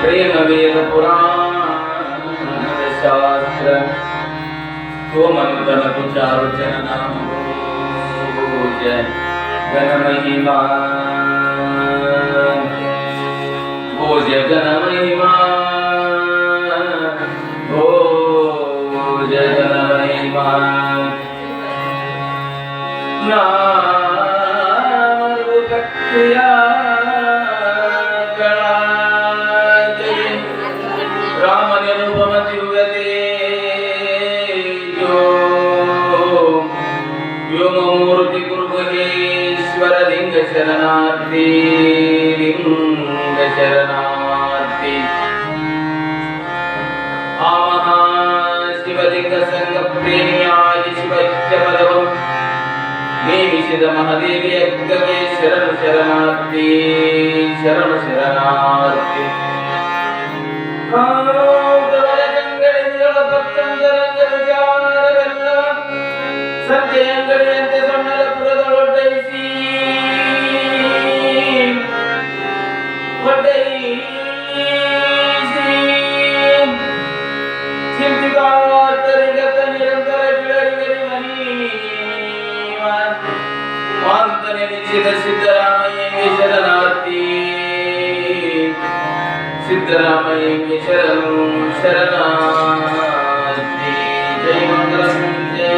प्रेमवेद पुराण शास्त्र सोमनुतन तुचारु चरणाम जय गण महिमा भोज गण महिमा भोज गण महिमा नाम भक्तिया शरणार्थी लिंग शरणार्थी आमहा शिवलिंग संग प्रेमियाय शिवज्ञ पदवं नेमिषिद महादेवी यज्ञके शरण शरणार्थी शरण शरणार्थी ಸಂಜಯಂಗಡಿಯಂತೆ ಸೊನ್ನದ ಪುರದೊಳೊಡ್ಡೈಸಿ ಚಿಂತಿಕಾತರಿಗತ ನಿರಂತರ ಗಿಳಗಿರಿ ಮನಿ ವಾಂತನೆ ನಿಶ್ಚಿತ ಸಿದ್ದರಾಮಯ್ಯಂಗೆ ಶರಣಾರ್ಥಿ ಸಿದ್ದರಾಮಯ್ಯಂಗೆ ಶರಣು ಶರಣಾರ್ಥಿ ಜೈ ಮಂಗಲಂ ಜೈ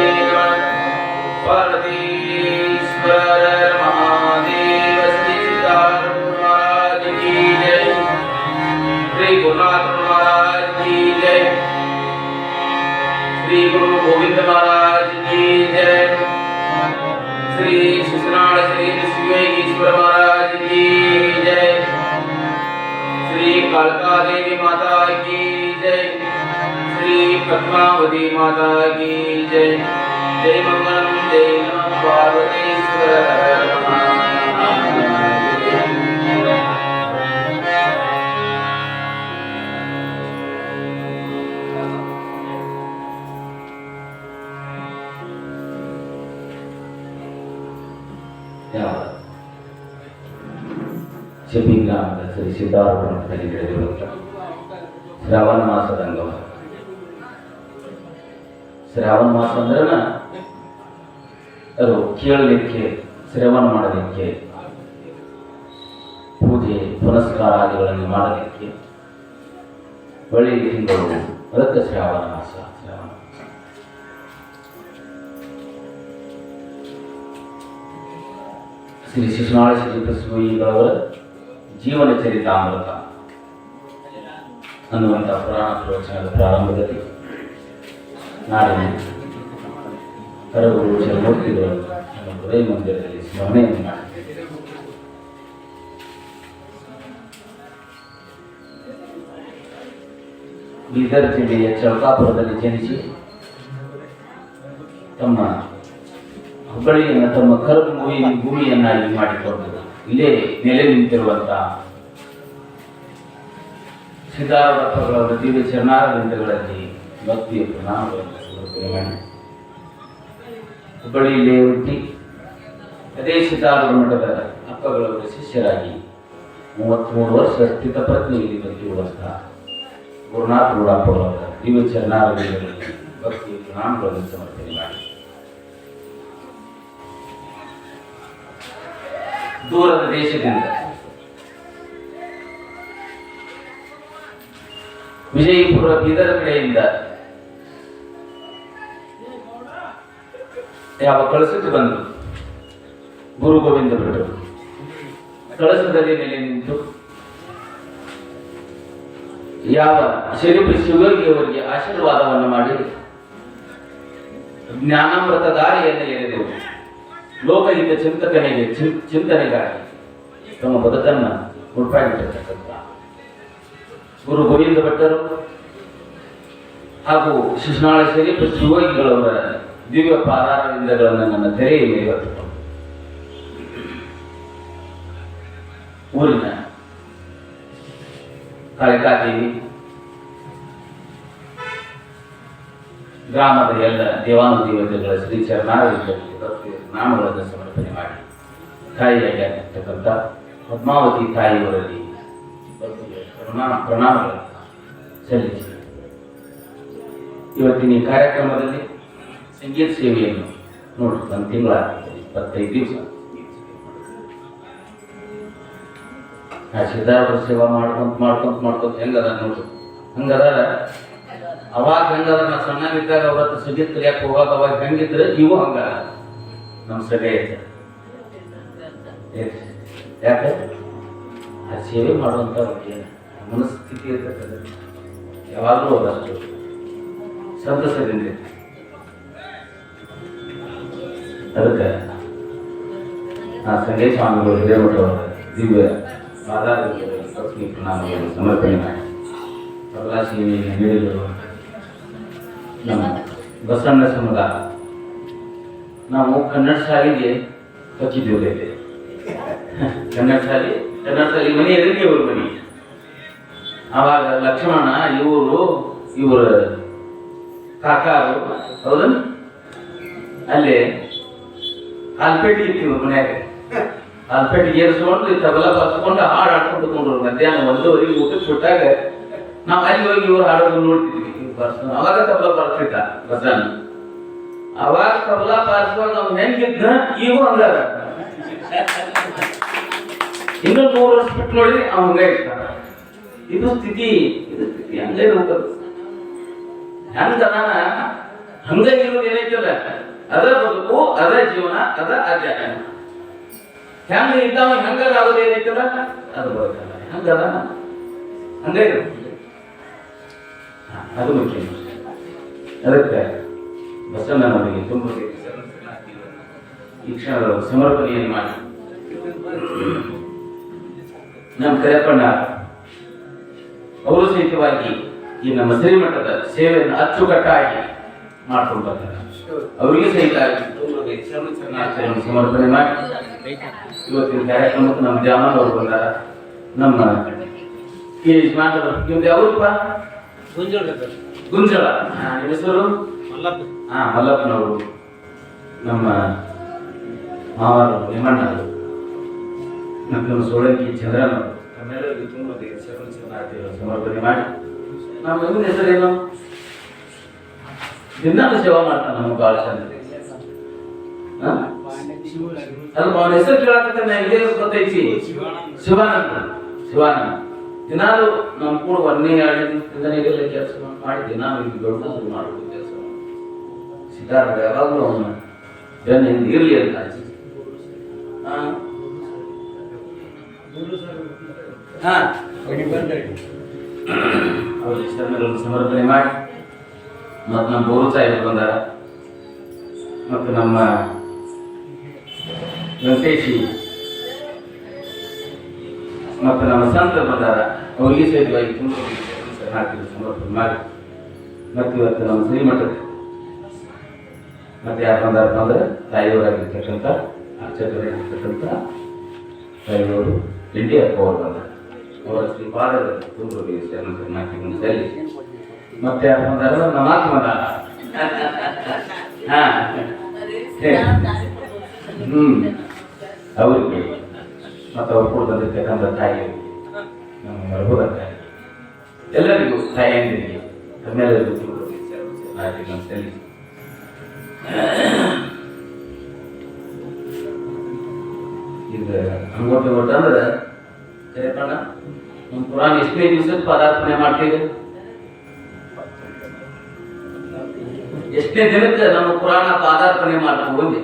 पार्वतीश्वर महादेव श्री सीताराम महाराज की जय श्री गुरुनाथ महाराज की जय श्री गुरु गोविंद महाराज की जय श्री शिशुनाथ श्री शिवेश्वर महाराज की जय श्री कालका देवी माता की जय श्री पद्मावती माता की जय जय मंगलम जय नमः पार्वतीश्वर ಶಿಬಿಂಗ್ರಾಮದ ಶ್ರೀ ಸಿದ್ದಾರೂಢ ಮಠದಲ್ಲಿ ನಡೆದಿರುವಂಥ ಶ್ರಾವಣ ಮಾಸದ ಅಂಗವ. ಶ್ರಾವಣ ಮಾಸ ಅಂದ್ರೆ ಅದು ಕೇಳಲಿಕ್ಕೆ, ಶ್ರವಣ ಮಾಡಲಿಕ್ಕೆ, ಪೂಜೆ ಪುನಸ್ಕಾರಾದಿಗಳನ್ನು ಮಾಡಲಿಕ್ಕೆ ಒಳ್ಳೆಯ ತಿಂಗಳು, ಅದಕ್ಕೆ ಶ್ರಾವಣ ಮಾಸ. ಶ್ರಾವಣ ಶ್ರೀ ಶಿಶುನಾಳ ಶ್ರೀ ಬಸವಯ್ಯಗಳವರ ಜೀವನ ಚರಿತಾಮೃತ ಅನ್ನುವಂಥ ಪುರಾಣ ಪ್ರವಚನದ ಪ್ರಾರಂಭದಲ್ಲಿ ನಾಡಿನ ಕರಗುರು ಶಿವಮೂರ್ತಿಗಳು ನಮ್ಮ ಹೃದಯ ಮಂದಿರದಲ್ಲಿ ಸ್ಮರಣೆಯನ್ನು ಮಾಡುತ್ತಿದ್ದೇವೆ. ಬೀದರ್ ಜಿಲ್ಲೆಯ ಚೌಕಾಪುರದಲ್ಲಿ ಜನಿಸಿ ತಮ್ಮ ಹುಬ್ಬಳ್ಳಿಯನ್ನು ತಮ್ಮ ಭೂಮಿಯನ್ನಾಗಿ ಮಾಡಿಕೊಂಡು ಇಲ್ಲೇ ನೆಲೆ ನಿಂತಿರುವಂತಹ ಸಿದ್ದಾರೂಢಪ್ಪಗಳವರ ದಿವ್ಯ ಚರಣಾರವಿಂದಗಳಲ್ಲಿ ಭಕ್ತಿಯ ಪ್ರಣಾಮಗಳನ್ನು ಸಮರ್ಪಣೆ ಮಾಡಿ ಹುಬ್ಬಳ್ಳಿಯಲ್ಲೇ ಹುಟ್ಟಿ ಅದೇ ಸಿದ್ದಾರೂಢ ಮಠದ ಅಪ್ಪಗಳವರ ಶಿಷ್ಯರಾಗಿ 33 ವರ್ಷ ಸ್ಥಿತಪ್ರಜ್ಞೆಯಲ್ಲಿ ಬದುಕಿರುವಂತಹ ಗುರುನಾಥ ರೂಢಪ್ಪಗಳವರ ದಿವ್ಯ ಚರಣಾರವಿಂದಗಳಲ್ಲಿ ಭಕ್ತಿಯ ಪ್ರಣಾಮಗಳನ್ನು ಸಮರ್ಪಣೆ ಮಾಡಿ ದೂರದ ದೇಶದಿಂದ ವಿಜಯಪುರ ಬೀದರ್ ಕಡೆಯಿಂದ ಯಾವ ಕಳಸಕ್ಕೆ ಬಂದು ಗುರು ಗೋವಿಂದ ಭಟ್ಟರು ಕಳಸದಲ್ಲಿ ನೆಲೆ ನಿಂತು ಯಾವ ಶರೀಫ್ ಶಿವಯೋಗಿಯವರಿಗೆ ಆಶೀರ್ವಾದವನ್ನು ಮಾಡಿ ಜ್ಞಾನಾಮೃತ ದಾರಿಯನ್ನು ಎರೆದು ಲೋಕಹಿತ ಚಿಂತನೆಗಾಗಿ ತಮ್ಮ ಬದುಕನ್ನು ಮುಡ್ಪಾಗಿಟ್ಟಿರ್ತಕ್ಕಂಥ ಗುರು ಗೋವಿಂದ ಭಟ್ಟರು ಹಾಗೂ ಶಿಶುನಾಳ ಶರೀಫ್ ಶಿವಯೋಗಿಗಳವರ ದಿವ್ಯ ಪಾದಾರವಿಂದಗಳನ್ನು ನನ್ನ ತೆರೆಯ ಮೇಲೆ ಹೊತ್ತುಕೊಂಡು ಊರಿನ ಕಾಳಿಕಾದೇವಿ, ಗ್ರಾಮದ ಎಲ್ಲ ದೇವಾನುದೇವತೆಗಳ ಶ್ರೀ ಚರಣಾರವಿಂದಗಳಿಗೆ ಭಕ್ತಿಯ ನಾಮಗಳನ್ನು ಸಮರ್ಪಣೆ ಮಾಡಿ ತಾಯಿಯಾಗಿರ್ತಕ್ಕಂಥ ಪದ್ಮಾವತಿ ತಾಯಿಯವರಲ್ಲಿ ಭಕ್ತಿಯ ಪ್ರಣಾಮಗಳು ಸಲ್ಲಿಸಿ ಇವತ್ತಿನ ಈ ಕಾರ್ಯಕ್ರಮದಲ್ಲಿ ಸಂಗೀತ ಸೇವೆಯನ್ನು ನೋಡಿ ಒಂದು ತಿಂಗಳ 25 ದಿವಸ ಸಿದ್ಧಾರ್ಥ ಸೇವಾ ಮಾಡ್ಕೊಂತ ಹೆಂಗದ ನೋಡ್ರಿ ಹಂಗದ ಅವಾಗ ಹೆಂಗದ ನಾ ಸಣ್ಣನಿದ್ದಾಗ ಅವ್ರ ಹತ್ರ ಸಂಗೀತ ಕಲಿಯಕ್ಕೆ ಹೋಗಾಗ ಅವಾಗ ಹೆಂಗಿದ್ರೆ ಇವು ಹಂಗ ನಮ್ಮ ಸಭೆ ಐತೆ ಯಾಕೆ ಆ ಸೇವೆ ಮಾಡುವಂಥ ಮನಸ್ಥಿತಿ ಇರ್ತಕ್ಕಂಥ ಯಾವಾಗಲೂ ಅದಷ್ಟು ಸಂತಸದಿಂದ ಅದಕ್ಕೆ ಆ ಸಂಗೀತ ಸ್ವಾಮಿಗಳು ಹಿರೇಮಠ ದಿವ್ಯ ಪ್ರಣಾಮಗಳನ್ನು ಸಮರ್ಪಣೆ ಮಾಡಿ ಪ್ರವಾಸಿಗೆ ನೀಡಿದರು ನಮ್ಮ ಬಸವಣ್ಣ ಸಮುದಾಯ ನಾವು ಕನ್ನಡ ಶಾಲೆಗೆ ಹಚ್ಚಿದ್ದೇವೆ ಕನ್ನಡ ಶಾಲೆ ಮನೆ ಎದುರಿಗೆ ಇವ್ರ ಮನೆ ಆವಾಗ ಲಕ್ಷ್ಮಣ ಇವರು ಕಾಕಾರು ಹೌದಾ ಅಲ್ಲಿ ಹಾಲ್ಪೇಟೆ ಇತ್ತು ಇವ್ರ ಮನ್ಯಾಗ ಹಾಲ್ಪೇಟೆಗೆ ಏರಿಸ್ಕೊಂಡು ತಬಲ ಬರ್ಸ್ಕೊಂಡು ಹಾಡು ಆಡ್ಕೊಂಡು ಕುತ್ಕೊಂಡ್ರು ಮಧ್ಯಾಹ್ನ 1:30 ಊಟಕ್ಕೆ ಬಿಟ್ಟಾಗ ನಾವು ಅಲ್ಲಿ ಹೋಗಿ ಇವ್ರು ಹಾಡೋದು ನೋಡ್ತಿದ್ವಿ ಅವಾಗ ತಬಲ ಬರ್ತಿದ್ದ ಬಸಣ್ಣ ಅವಾಗ ತಬಲಾ ಬಾರಿಸುವಾಗ ನಾವು ಹೆಂಗಿದ್ದ ಈಗೂ ಹಂಗಾರ ಇನ್ನು 100 ವರ್ಷ ಬಿಟ್ಟು ನೋಡಿದ್ರೆ ಅವ್ ಹಂಗ ಇರ್ತಾರ ಇದು ಸ್ಥಿತಿ ಹಂಗ ಹೋಗೋದು ಹೆಂಗದಾನ ಹಂಗ ಇರೋದು ಏನೈತಲ್ಲ ಅದ ಬದುಕು ಅದ ಜೀವನ ಅದ ಅಧ್ಯಾತ್ಮ ಹೆಂಗ ಇದ್ದಾವ ಹಂಗಾರ ಆಗೋದು ಏನೈತಲ್ಲ ಅದು ಬದುಕಲ್ಲ ಹಂಗದ ಹಂಗ ಇರೋದು ಅದು ಮುಖ್ಯ ಅದಕ್ಕೆ ಬಸವಣ್ಣನವರಿಗೆ ತುಂಬ ಈ ಕ್ಷಣದ ಸಮರ್ಪಣೆಯನ್ನು ಮಾಡಿ ನಮ್ಮ ಕರೆಪಣ್ಣ ಅವರು ಸಹಿತವಾಗಿ ಈ ನಮ್ಮ ಶ್ರೀಮಠದ ಸೇವೆಯನ್ನು ಅಚ್ಚುಕಟ್ಟಾಗಿ ಮಾಡ್ಕೊಂಡು ಬರ್ತಾರೆ ಅವರಿಗೆ ಸಹಿತ ಸಮರ್ಪಣೆ ಮಾಡಿ ಇವತ್ತಿನ ಕಾರ್ಯಕ್ರಮಕ್ಕೆ ನಮ್ಮ ಜಾಮನ್ ಅವರು ಬಂದಾರ ನಮ್ಮ ಯಜಮಾನರು ನಿಮ್ದು ಯಾವ್ದಪ್ಪ ಗುಂಜಳ ಹೆಸರು ಮಲ್ಲಪ್ಪನವರು ನಮ್ಮ ಮಾವರು ನಿಮ್ಮಣ್ಣರು ನಮ್ಮ ಸೋಳಂಕಿ ಚಂದ್ರನವರು ನಮ್ಮೆಲ್ಲರಿಗೂ ತುಂಬ ಸಮರ್ಪಣೆ ಮಾಡಿ ನಮ್ಮ ಮಗನ ಹೆಸರೇನು ದಿನಾಲು ಸೇವಾ ಮಾಡ್ತಾನೆ ನಮ್ಗೆ ಭಾಳ ಚಂದ ಅಲ್ಲ ಅವನ ಹೆಸರು ಕೇಳಾಕ ಇದೇ ಗೊತ್ತೈತಿ ಶಿವಾನಂದ ದಿನಾಲು ನಮ್ಮ ಕೂಡ 1ನೇ 2ನೇ ದಿನದಲ್ಲಿ ಕೆಲಸ ಮಾಡಿ ದಿನಾಲು ಇಲ್ಲಿ ದೊಡ್ಡದು ಮಾಡೋದು ಕೆಲಸ ಸಿದ್ಧಾರ್ಥ ಯಾವಾಗಲೂ ಅವನು ಬೆನ್ನಿಂದ ಇರಲಿ ಅಂತ ಅವ್ರಿಗೆ ಸಮರ್ಪಣೆ ಮಾಡಿ ಮತ್ತು ನಮ್ಮ ಬೋರು ಸಾಹೇಬರು ಬಂದಾರ ಮತ್ತು ನಮ್ಮ ವೆಂಕಟೇಶಿ ಮತ್ತು ನಮ್ಮ ಸಂತರು ಬಂದಾರ ಅವರಿಗೆ ಸಹಿತವಾಗಿ ತುಂಬ ಸಮರ್ಪಣೆ ಮಾಡಿ ಮತ್ತು ಇವತ್ತು ನಮ್ಮ ಶ್ರೀಮಠಕ್ಕೆ ಮತ್ತೆ ಯಾರು ಬಂದಾರಪ್ಪ ಅಂದ್ರೆ ತಾಯಿಯವರಾಗಿರ್ತಕ್ಕಂಥ ಅರ್ಚಕರಾಗಿರ್ತಕ್ಕಂಥ ತಾಯಿಯವರು ಇಂಡಿಯಾ ಅವರು ಬಂದ ಅವರ ಶ್ರೀಪಾದದಲ್ಲಿ ತುಂಬ ಶರಣಾರ್ಥಿಗಳನ್ನು ಸಲ್ಲಿ ಮತ್ತೆ ಯಾರು ಬಂದಾರ ನಮ್ಮ ಆತ್ಮ ಬಂದಾರ ಅವರಿಗೆ ಮತ್ತು ಅವ್ರು ಕೂಡ ಬಂದಿರ್ತಕ್ಕಂಥ ತಾಯಿಯರಿಗೆ ನಮ್ಮ ಮರಭುರ ತಾಯಿ ಎಲ್ಲರಿಗೂ ತಾಯಿಯಂದಿರಿಗೆ ತಮ್ಮೆಲ್ಲರಿಗೂ ತುಂಬ ಶರಣಾರ್ಥಿಗಳನ್ನು ಸಲ್ಲಿ ಈಗ ಹಂಗೋಟಿ ಅಂದ್ರೆ ಕರೆಪಣ್ಣ ನಮ್ಮ ಪುರಾಣ ಎಷ್ಟನೇ ದಿವಸದ ಪದಾರ್ಪಣೆ ಮಾಡ್ತೀವಿ ಎಷ್ಟನೇ ದಿನಕ್ಕೆ ನಮ್ಮ ಪುರಾಣ ಪದಾರ್ಪಣೆ ಮಾಡ್ತೀವಿ ಒಂದೇ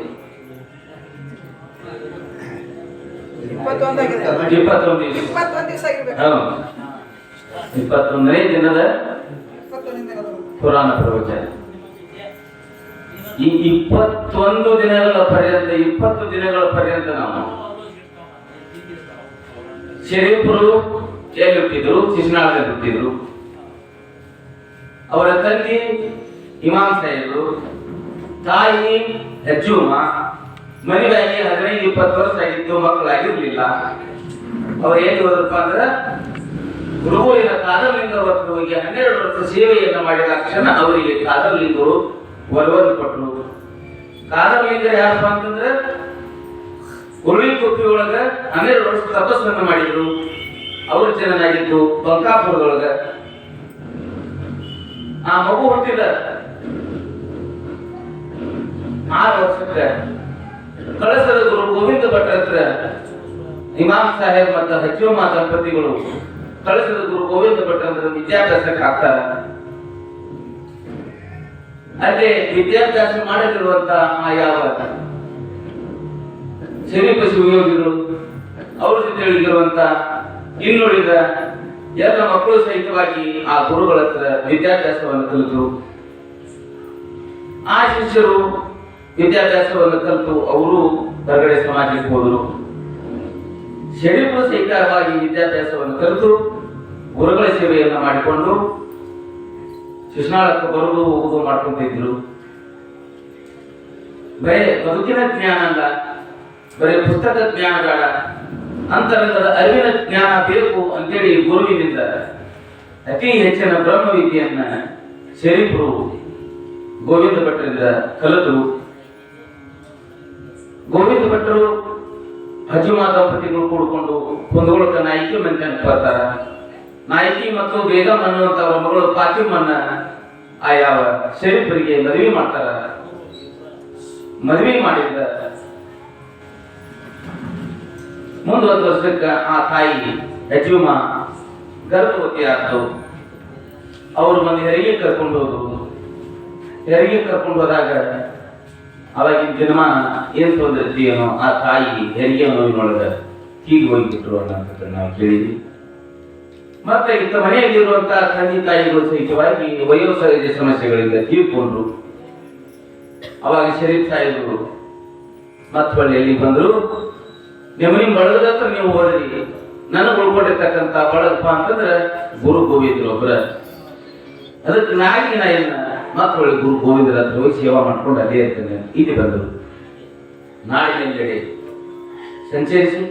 21ನೇ ದಿನದ ಪುರಾಣ ಪ್ರವಚನ ಈ 21 ದಿನಗಳ ಪರ್ಯಂತ 20 ದಿನಗಳ ಪರ್ಯಂತ ನಾವು ಶರೀಫರು ಎಲ್ಲಿ ಹುಟ್ಟಿದ್ರು ಶಿಶುನಾಳದಲ್ಲಿ ಹುಟ್ಟಿದ್ರು ಅವರ ತಂದೆ ಇಮಾಮ್ ಸಾಹೇಬರು ತಾಯಿ ಹೆಜ್ಜುಮ್ಮ ಮನೆಯಾಗಿ 15-20 ವರ್ಷ ಆಗಿದ್ದು ಮಕ್ಕಳಾಗಿರ್ಲಿಲ್ಲ ಅವ್ರು ಏನ್ ಹೋದ್ರಪ್ಪ ಅಂದ್ರೆ ಗುರುವಿನ ಕಾದರ್ಲಿಂಗ ಹೊತ್ತು ಹೋಗಿ 12 ವರ್ಷ ಸೇವೆಯನ್ನು ಮಾಡಿದ ಕ್ಷಣ ಅವರಿಗೆ ಕಾದರ್ಲಿಂಗರು ಒಲವನ್ನು ಕೊಟ್ಟರು ಕಾದರ್ಲಿಂಗರು ಯಾರಪ್ಪ ಅಂತಂದ್ರೆ ಉರುಳಿ ಕುಪ್ಪಿ ಒಳಗ 12 ವರ್ಷ ತಪಸ್ಸನ್ನು ಮಾಡಿದ್ರು ಅವ್ರ ಜನನಾಗಿದ್ದು ಬಂಕಾಪುರದೊಳಗ. ಆ ಮಗು ಹುಟ್ಟಿದ 6 ವರ್ಷಕ್ಕೆ ಕಳಸದ ಗುರು ಗೋವಿಂದ ಭಟ್ರ ಹತ್ರ ಇಮಾಮ್ ಸಾಹೇಬ್ ಮತ್ತು ಹಚ್ಚೋಮ ದಂಪತಿಗಳು ಕಳಸದ ಗುರು ಗೋವಿಂದ ಭಟ್ರ ಅಂದ್ರೆ ವಿದ್ಯಾಭ್ಯಾಸಕ್ಕೆ ಹಾಕ್ತಾರ. ಅಲ್ಲೇ ವಿದ್ಯಾಭ್ಯಾಸ ಮಾಡಲಿರುವಂತ ಆ ಯಾವ ಶರೀಫ ಶಿವಯೋಗಿಗಳು ಅವ್ರ ಜೊತೆ ಇರುವಂತ ಇನ್ನುಳಿದ ಎಲ್ಲ ಮಕ್ಕಳು ಸಹಿತವಾಗಿ ಆ ಗುರುಗಳ ಹತ್ರ ವಿದ್ಯಾಭ್ಯಾಸವನ್ನು ಕಲಿತು ಆ ಶಿಷ್ಯರು ವಿದ್ಯಾಭ್ಯಾಸವನ್ನು ಕಲಿತು ಅವರು ಹೊರಗಡೆ ಸಮಾಜಕ್ಕೆ ಹೋದರು. ಶರೀಫರು ಸಹಿತವಾಗಿ ವಿದ್ಯಾಭ್ಯಾಸವನ್ನು ಕಲಿತು ಗುರುಗಳ ಸೇವೆಯನ್ನು ಮಾಡಿಕೊಂಡು ಶಿಕ್ಷಣಕ್ಕೆ ಬರುವುದು ಹೋಗುವುದು ಮಾಡ್ಕೊಂತಿದ್ರು. ಬರೀ ಬದುಕಿನ ಜ್ಞಾನ ಅಲ್ಲ, ಬರೀ ಪುಸ್ತಕ ಜ್ಞಾನ ಬೇಡ, ಅಂತರಂಗದ ಅರಿವಿನ ಜ್ಞಾನ ಬೇಕು ಅಂತೇಳಿ ಗುರುವಿನಿಂದ ಅತಿ ಹೆಚ್ಚಿನ ಬ್ರಹ್ಮವಿದ್ಯೆಯನ್ನ ಶರೀಫರು ಗೋವಿಂದ ಭಟ್ಟರಿಂದ ಕಲಿತು ಗೋವಿಂದ ಭಟ್ಟರು ಹಜುಮಾ ದಂಪತಿಗಳು ಕೂಡಿಕೊಂಡು ಕುಂದಗೋಳಕ ನಾಯಕಿ ಮಂದಿ ಅಂತ ಬರ್ತಾರ. ನಾಯಕಿ ಮತ್ತು ಬೇಗಂ ಅನ್ನುವಂಥವ್ರ ಮಗಳು ಫಾತಿಮನ್ನ ಆ ಯಾವ ಶರೀಫರಿಗೆ ಮದುವೆ ಮಾಡ್ತಾರ. ಮದುವೆ ಮಾಡಿದ ಮುಂದೊಂದು ವರ್ಷಕ್ಕೆ ಆ ತಾಯಿ ಹಜುಮಾ ಗರ್ಭವತಿ ಆದ್ದು. ಅವ್ರ ಮಂದಿ ಹೆರಿಗೆ ಕರ್ಕೊಂಡು ಹೋದ್ರು. ಹೆರಿಗೆ ಕರ್ಕೊಂಡು ಹೋದಾಗ ಅವಾಗಿನ ದಿನಮಾನ ಏನ್ ತೊಂದೈತಿ ಏನೋ ಆ ತಾಯಿ ಹೆರಿಗೆ ನೋವಿನೊಳಗ ಹೀಗೆ ಹೋಗಿಬಿಟ್ರು ಅನ್ನೋದನ್ನ ನಾವು ಕೇಳಿದ್ವಿ. ಮತ್ತೆ ಇಂಥ ಮನೆಯಲ್ಲಿರುವಂತಹ ತಂದೆ ತಾಯಿಗಳು ಸಹಿತವಾಗಿ ವಯೋಸಹಜ ಸಮಸ್ಯೆಗಳಿಂದ ತೀರ್ಕೊಂಡ್ರು. ಅವಾಗ ಶರೀಫ್ ಸಾಹೇಬರು ಮತ್ತೊಳ್ಳೆ ಎಲ್ಲಿ ಬಂದ್ರು, ನಿಮ್ಮ ಬಳಗದತ್ರ ನೀವು ಹೋದ್ರಿ, ನನಗೆ ಉಳ್ಕೊಂಡಿರ್ತಕ್ಕಂಥ ಬಳಗಪ್ಪ ಅಂತಂದ್ರೆ ಗುರು ಗೋವಿಂದ್ರ ಒಬ್ಬರ. ಅದಕ್ಕೆ ನಾಗಿ ನಾ ಏನ ಮತ್ತೊಳ್ಳೆ ಗುರು ಗೋವಿಂದರ ಹತ್ರ ಹೋಗಿ ಸೇವಾ ಮಾಡ್ಕೊಂಡು ಅದೇ ಇರ್ತೇನೆ. ಇಲ್ಲಿ ಬಂದರು. ನಾಡಿನೆಲ್ಲೆಡೆ ಸಂಚರಿಸಿ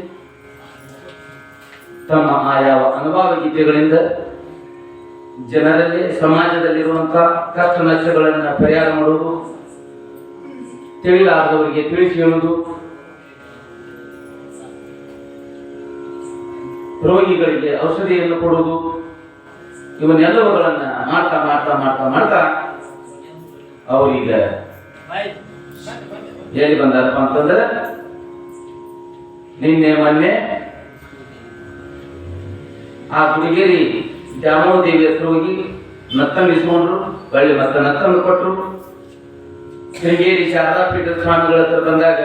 ತಮ್ಮ ಆಯಾವ ಅನುಭವ ಗೀತೆಗಳಿಂದ ಜನರಲ್ಲಿ ಸಮಾಜದಲ್ಲಿರುವಂತಹ ಕಷ್ಟ ನಷ್ಟಗಳನ್ನ ಪರಿಹಾರ ಮಾಡುವುದು, ತಿಳಿಲಾರದವರಿಗೆ ತಿಳಿಸಿ ಹೇಳುವುದು, ರೋಗಿಗಳಿಗೆ ಔಷಧಿಯನ್ನು ಕೊಡುವುದು, ಇವನ್ನೆಲ್ಲವುಗಳನ್ನ ಮಾಡ್ತಾ ಮಾಡ್ತಾ ಮಾಡ್ತಾ ಮಾಡ್ತಾ ಅವರೀಗ ಎಲ್ಲಿ ಬಂದಾರಪ್ಪ ಅಂತಂದ್ರೆ ನಿನ್ನೆ ಮೊನ್ನೆ ಆ ಗುಡಿಗೇರಿ ದ್ಯಾಮೋದೇವಿ ಹತ್ರ ಹೋಗಿ ನತ್ತನ್ನು ಇಸ್ಕೊಂಡ್ರು. ಒಳ್ಳೆ ಮತ್ತೆ ನತ್ತನ್ನು ಕೊಟ್ಟರು. ಶೃಂಗೇರಿ ಶಾರದಾ ಪೀಠದ ಸ್ವಾಮಿಗಳ ಹತ್ರ ಬಂದಾಗ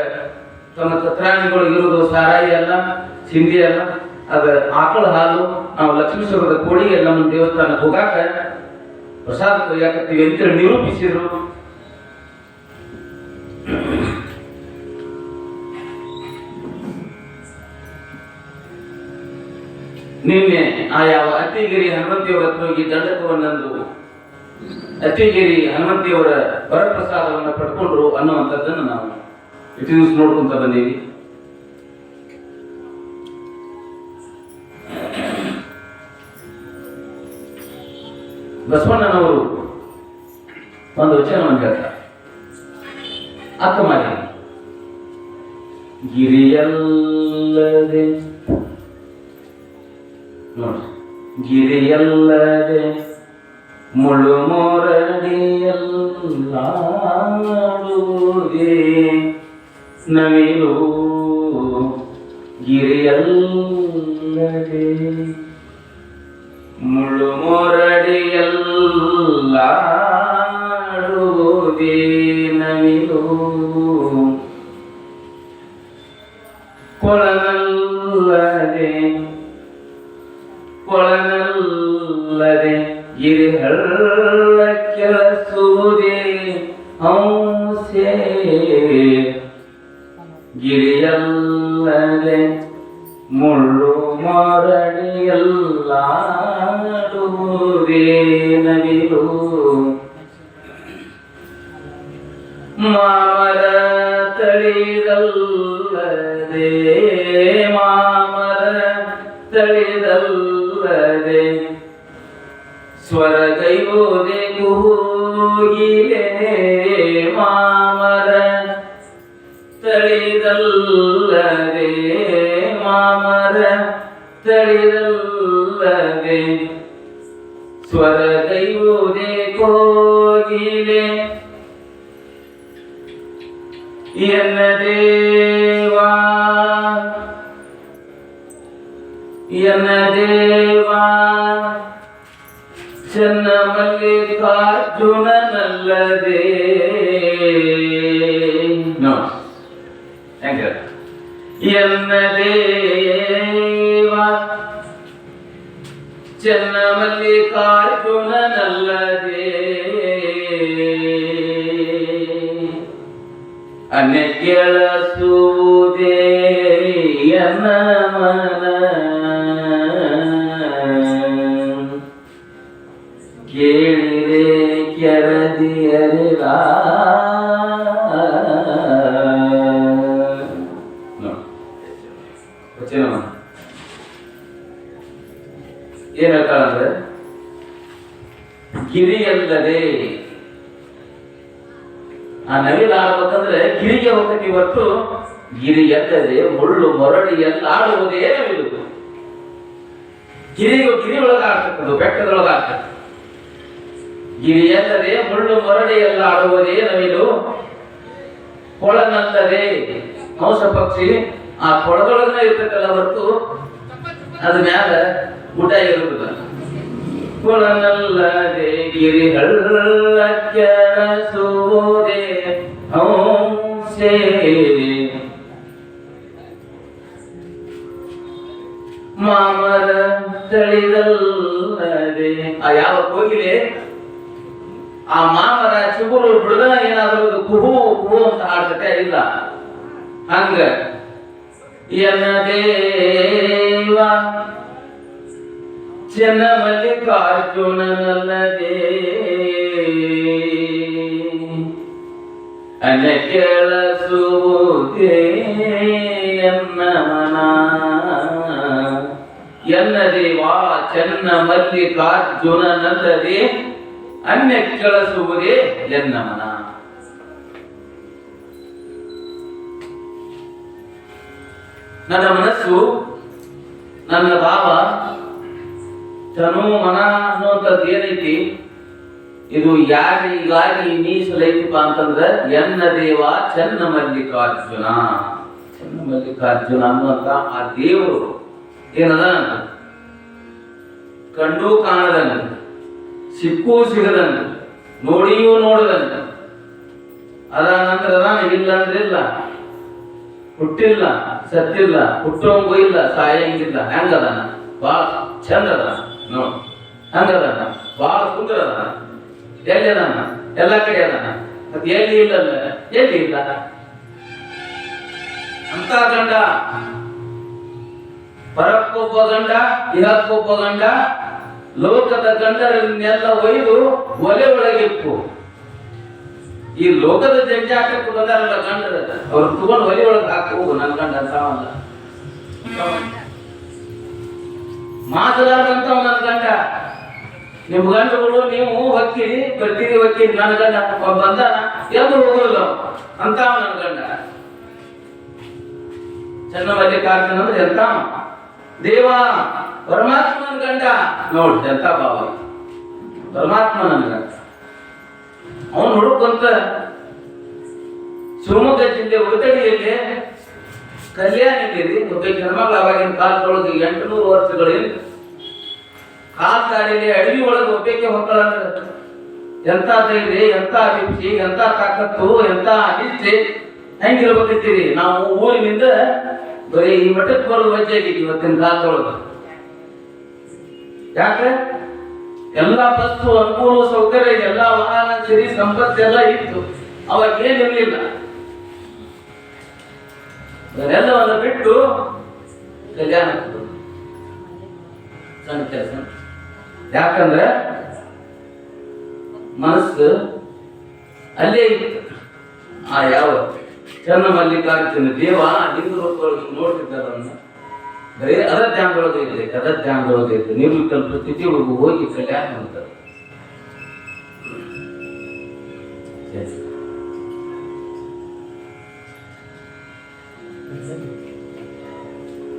ತಮ್ಮ ತತ್ರಾಣಿಗಳು ಇರುವುದು ಸಾರಾಯಿ ಅಲ್ಲ, ಸಿಂಧಿ ಅಲ್ಲ, ಅದ ಆಕಳ ಹಾಲು. ನಾವು ಲಕ್ಷ್ಮೀಶ್ವರದ ಕೋಳಿ ನಮ್ಮ ದೇವಸ್ಥಾನಕ್ಕೆ ಹೋಗಾಕ ಪ್ರಸಾದ ಕೊಯ್ಯಾಕತ್ತೀವಿ ಅಂತೇಳಿ ನಿರೂಪಿಸಿದ್ರು. ನಿನ್ನೆ ಆ ಯಾವ ಅತ್ತಿಗಿರಿ ಹನುಮಂತಿಯವರ ಹತ್ರ ಹೋಗಿ ದಂಡಕವನ್ನಂದು ಅತ್ತಿಗಿರಿ ಹನುಮಂತಿಯವರ ವರಪ್ರಸಾದವನ್ನು ಪಡ್ಕೊಂಡ್ರು ಅನ್ನುವಂಥದ್ದನ್ನು ನಾವು ಇಷ್ಟು ದಿವಸ ನೋಡ್ಕೊಂತ ಬಂದೀವಿ. ಬಸವಣ್ಣನವರು ಒಂದು ವಚನವನ್ನು ಹೇಳ್ತಾರೆ, ಅಕ್ಕ ಮಾಡಿ ಗಿರಿಯಲ್ಲದೆ ನೋಡಿ, ಗಿರಿಯಲ್ಲದೆ ಮುಳು ಮೊರಡಿಯಲ್ಲಾಡುವುದೇ ನವಿಲು, ಗಿರಿಯಲ್ಲದೆ ಮುಳು ಮೊರಡಿಯಲ್ಲಾಡುವುದೇ ನವಿಲು, ಕೊಳನಲ್ಲದೆ ಕೊಳನಲ್ಲದೆ ಗಿರಿಹಳ್ಳ ಕೆಲಸುವುದೇ ಹಂಸೆ, ಗಿರಿಯಲ್ಲದೆ ಮುಳ್ಳು ಮರಡಿಯಲ್ಲಾಡುವುದೇ ನವಿಲು, ಮಾಮರ ತಳಿದಲ್ಲದೆ ಮಾಮರ ತಳಿದಲ್ಲದೆ ಸ್ವರಗೈಯೋದೆ ಕೂಗಿಲೆ, ಮಾಮರ ತಳಿದಲ್ಲದೆ ಮಾಮರ ತಳಿದಲ್ಲದೆ ಇಲ್ಲದೆ ಸ್ವರಗೈಯುವುದೇ ಕೋಗಿಲೆ ಎನ್ನ ದೇವಾ ಎನ್ನ ದೇವಾ ಚೆನ್ನ ಮಲ್ಲಿಕಾರ್ಜುನನಲ್ಲದೆ ಎನ್ನ ದೇವಾ ಚೆನ್ನ ಮಲ್ಲಿಕಾರ್ಜುನನಲ್ಲದೆ ಅನ್ಯ ಕೇಳಿಸುವುದೇ ಎನ್ನ ಮನ ಕೇಳಿರೆ ಕೆರದಿಯರಿರ ಏನ್ ಹೇಳ್ತಾಳಂದ್ರೆ ಗಿರಿಯಲ್ಲದೆ ಆ ನವಿಲು ಆಡ್ಬೇಕಂದ್ರೆ ಗಿರಿಗೆ ಹೋಗಕ್ಕೆ ಇವತ್ತು ಗಿರಿ ಎಲ್ಲದೆ ಮುಳ್ಳು ಮೊರಡಿ ಎಲ್ಲ ಆಡುವುದೇ ನವಿಲು ಗಿರಿ ಒಳಗ ಆಡ್ತಕ್ಕದ್ದು ಬೆಟ್ಟದೊಳಗ ಆಗ್ತದೆ ಗಿರಿ ಎಲ್ಲದೆ ಮುಳ್ಳು ಮೊರಡಿ ಎಲ್ಲ ಆಡುವುದೇ ನವಿಲು ಕೊಳನಲ್ಲದೆ ಹಂಸ ಪಕ್ಷಿ ಆ ಕೊಳದೊಳಗನೆ ಇರ್ತಕ್ಕಲ್ಲ ಹೊರತು ಅದ ಮ್ಯಾಲ ಊಟ ಇರುವುದಿಲ್ಲ ಕೊಳನಲ್ಲದೆ ಗಿರಿ ಹಳ್ಳ ಕೆಳಸುವುದೇ ಹಂಸೆ ಮಾಮರ ತಳಿದಲ್ಲದೆ ಆ ಯಾವ ಕೋಗಿಲೆ ಆ ಮಾಮರ ಚಿಗುರು ಬಿಡದನ ಏನಾದರೂ ಕುಹು ಕುಹು ಅಂತ ಹಾಡ್ತತೆ ಇಲ್ಲ ಹಂಗ ಎನ್ನ ದೇವ ಚೆನ್ನ ಮಲ್ಲಿಕಾರ್ಜುನನಲ್ಲದೆ ಅನ್ನ ಕೇಳಿಸುವುದೇ ಎನ್ನ ಮನ ಎನ್ನ ದೇವ ಚೆನ್ನ ಮಲ್ಲಿಕಾರ್ಜುನನಲ್ಲದೆ ಅನ್ಯ ಕೇಳಿಸುವುದೇ ಎನ್ನ ಮನ. ನನ್ನ ಮನಸ್ಸು ನನ್ನ ಭಾವ ತನು ಮನ ಅನ್ನುವಂಥದ್ದು ಏನೈತಿ ಇದು ಯಾರಿಗಾಗಿ ಮೀಸಲೈತಿಪ್ಪ ಅಂತಂದ್ರೆ ಎನ್ನ ದೇವ ಚೆನ್ನ ಮಲ್ಲಿಕಾರ್ಜುನ ಚೆನ್ನ ಮಲ್ಲಿಕಾರ್ಜುನ ಅನ್ನುವಂತ ಆ ದೇವರು ಏನದ ಕಂಡು ಕಾಣದಂಗ ಸಿಕ್ಕೂ ಸಿಗದಂಗ ನೋಡಿಯೂ ನೋಡದಂಗ ಅದ ನಂತರ ಇಲ್ಲ ಅಂದ್ರೆ ಇಲ್ಲ ಹುಟ್ಟಿಲ್ಲ ಸತ್ತಿಲ್ಲ ಹುಟ್ಟೋಂಗೂ ಇಲ್ಲ ಸಾಯಂಗಿಲ್ಲ ಹೆಂಗದಾನ ಬಾಳ ಚಂದ ಅದಾನ ನೋಡ್ ಹಂಗದಾನ ಬಾಳ ಸುಂದರ ಅದಾನ ಎಲ್ಲಿ ಅದಾನ ಎಲ್ಲ ಕಡೆ ಅದಾನ ಮತ್ತೆ ಎಲ್ಲಿ ಇಲ್ಲಲ್ಲ ಎಲ್ಲಿ ಇಲ್ಲ ಅಂತ ಗಂಡ ಪರಕ್ಕೊಬ್ಬ ಗಂಡ ಇಹಕ್ಕೊಬ್ಬ ಗಂಡ ಲೋಕದ ಗಂಡರನ್ನೆಲ್ಲ ಒಯ್ದು ಒಲೆ ಒಳಗಿಪ್ಪು ಈ ಲೋಕದ ಜಂಜಾಟಕ್ಕೆ ಬಂದಾರಲ್ಲ ಗಂಡರ ಅವ್ರು ತಗೊಂಡು ಒಲೆ ಒಳಗೆ ಹಾಕಿ ಹೋಗು ನನ್ನ ಗಂಡ ಅಂತಾವಲ್ಲ ಮಾತನಾಡಂತವ್ ನನ್ನ ಗಂಡ ನಿಮ್ ಗಂಡಗಳು ನೀವು ಹೊಕ್ಕಿರಿ ಬರ್ತೀರಿ ಹೊಕ್ಕಿರಿ ನನ್ನ ಗಂಡ ಬಂದಾನ ಎಂದು ಹೋಗಲ್ಲ ಅಂತಾವ ನನ್ನ ಗಂಡ ಚೆನ್ನ ಮಲ್ಲಿಕಾರ್ಜುನ ಅಂದ್ರೆ ಎಂತ ದೇವ ಪರಮಾತ್ಮನ ಗಂಡ ನೋಡ್ ಎಂತ ಭಾವ ಪರಮಾತ್ಮ ನನ್ನ ಗಂಡ ಅವನು ಹುಡುಕಂತ ಶಿವಮೊಗ್ಗ ಜಿಲ್ಲೆ ಉಡುತಡಿಯಲ್ಲಿ ಕಲ್ಯಾಣಿಯಲ್ಲಿ ಒಬ್ಬ ಹೆಣ್ಮಗಳು ಅವಾಗಿನ ಕಾಲದೊಳಗೆ 800 ವರ್ಷಗಳಿಂದ ಕಾಲ್ದಾರಿಯಲ್ಲಿ ಅಡವಿ ಒಳಗೆ ಒಬ್ಬಕ್ಕೆ ಹೊಕ್ಕಳಂದ್ರೆ ಎಂತ ಧೈರ್ಯ ಎಂತ ಅಭಿಪ್ಸಿ ಎಂತ ತಾಕತ್ತು ಎಂತ ಅನಿಷ್ಠೆ ಹೆಂಗಿರ್ಬೇಕಂತೀರಿ ನಾವು ಊರಿನಿಂದ ಬರೀ ಈ ಮಠಕ್ಕೆ ಬರೋದು ವಜ್ಜಾಗಿದ್ದೀವಿ ಇವತ್ತಿನ ಕಾಲದೊಳಗೆ ಯಾಕೆ ಎಲ್ಲ ಬಸ್ಸು ಅನುಕೂಲ ಸೌಕರ್ಯ ಎಲ್ಲ ವಾಹನ ಸಿರಿ ಸಂಪತ್ತೆಲ್ಲ ಇತ್ತು ಅವಾಗ ಏನಿರ್ಲಿಲ್ಲ ಅದೆಲ್ಲವನ್ನು ಬಿಟ್ಟು ಕಲ್ಯಾಣ ಸಣ್ಣ ಕೆಲಸ ಯಾಕಂದ್ರೆ ಮನಸ್ಸು ಅಲ್ಲೇ ಇತ್ತು ಆ ಯಾವ ಚೆನ್ನ ಮಲ್ಲಿಕಾರ್ಜುನ ದೇವ ಲಿಂಗ ರೂಪದೊಳಗೆ ನೋಡ್ತಿದ್ದಾರನ್ನ ಬರೀ ಅದ ಧ್ಯಾನದೊಳಗೆ ಇರ್ತೈತೆ ಅದ ಧ್ಯಾನದೊಳಗೆ ಇರ್ತೈತೆ ನಿರ್ವಿಕಲ್ಪ ಸ್ಥಿತಿಯೊಳಗೂ ಹೋಗಿ ಕಲ್ಯಾಣ ಅಂತಾರೆ.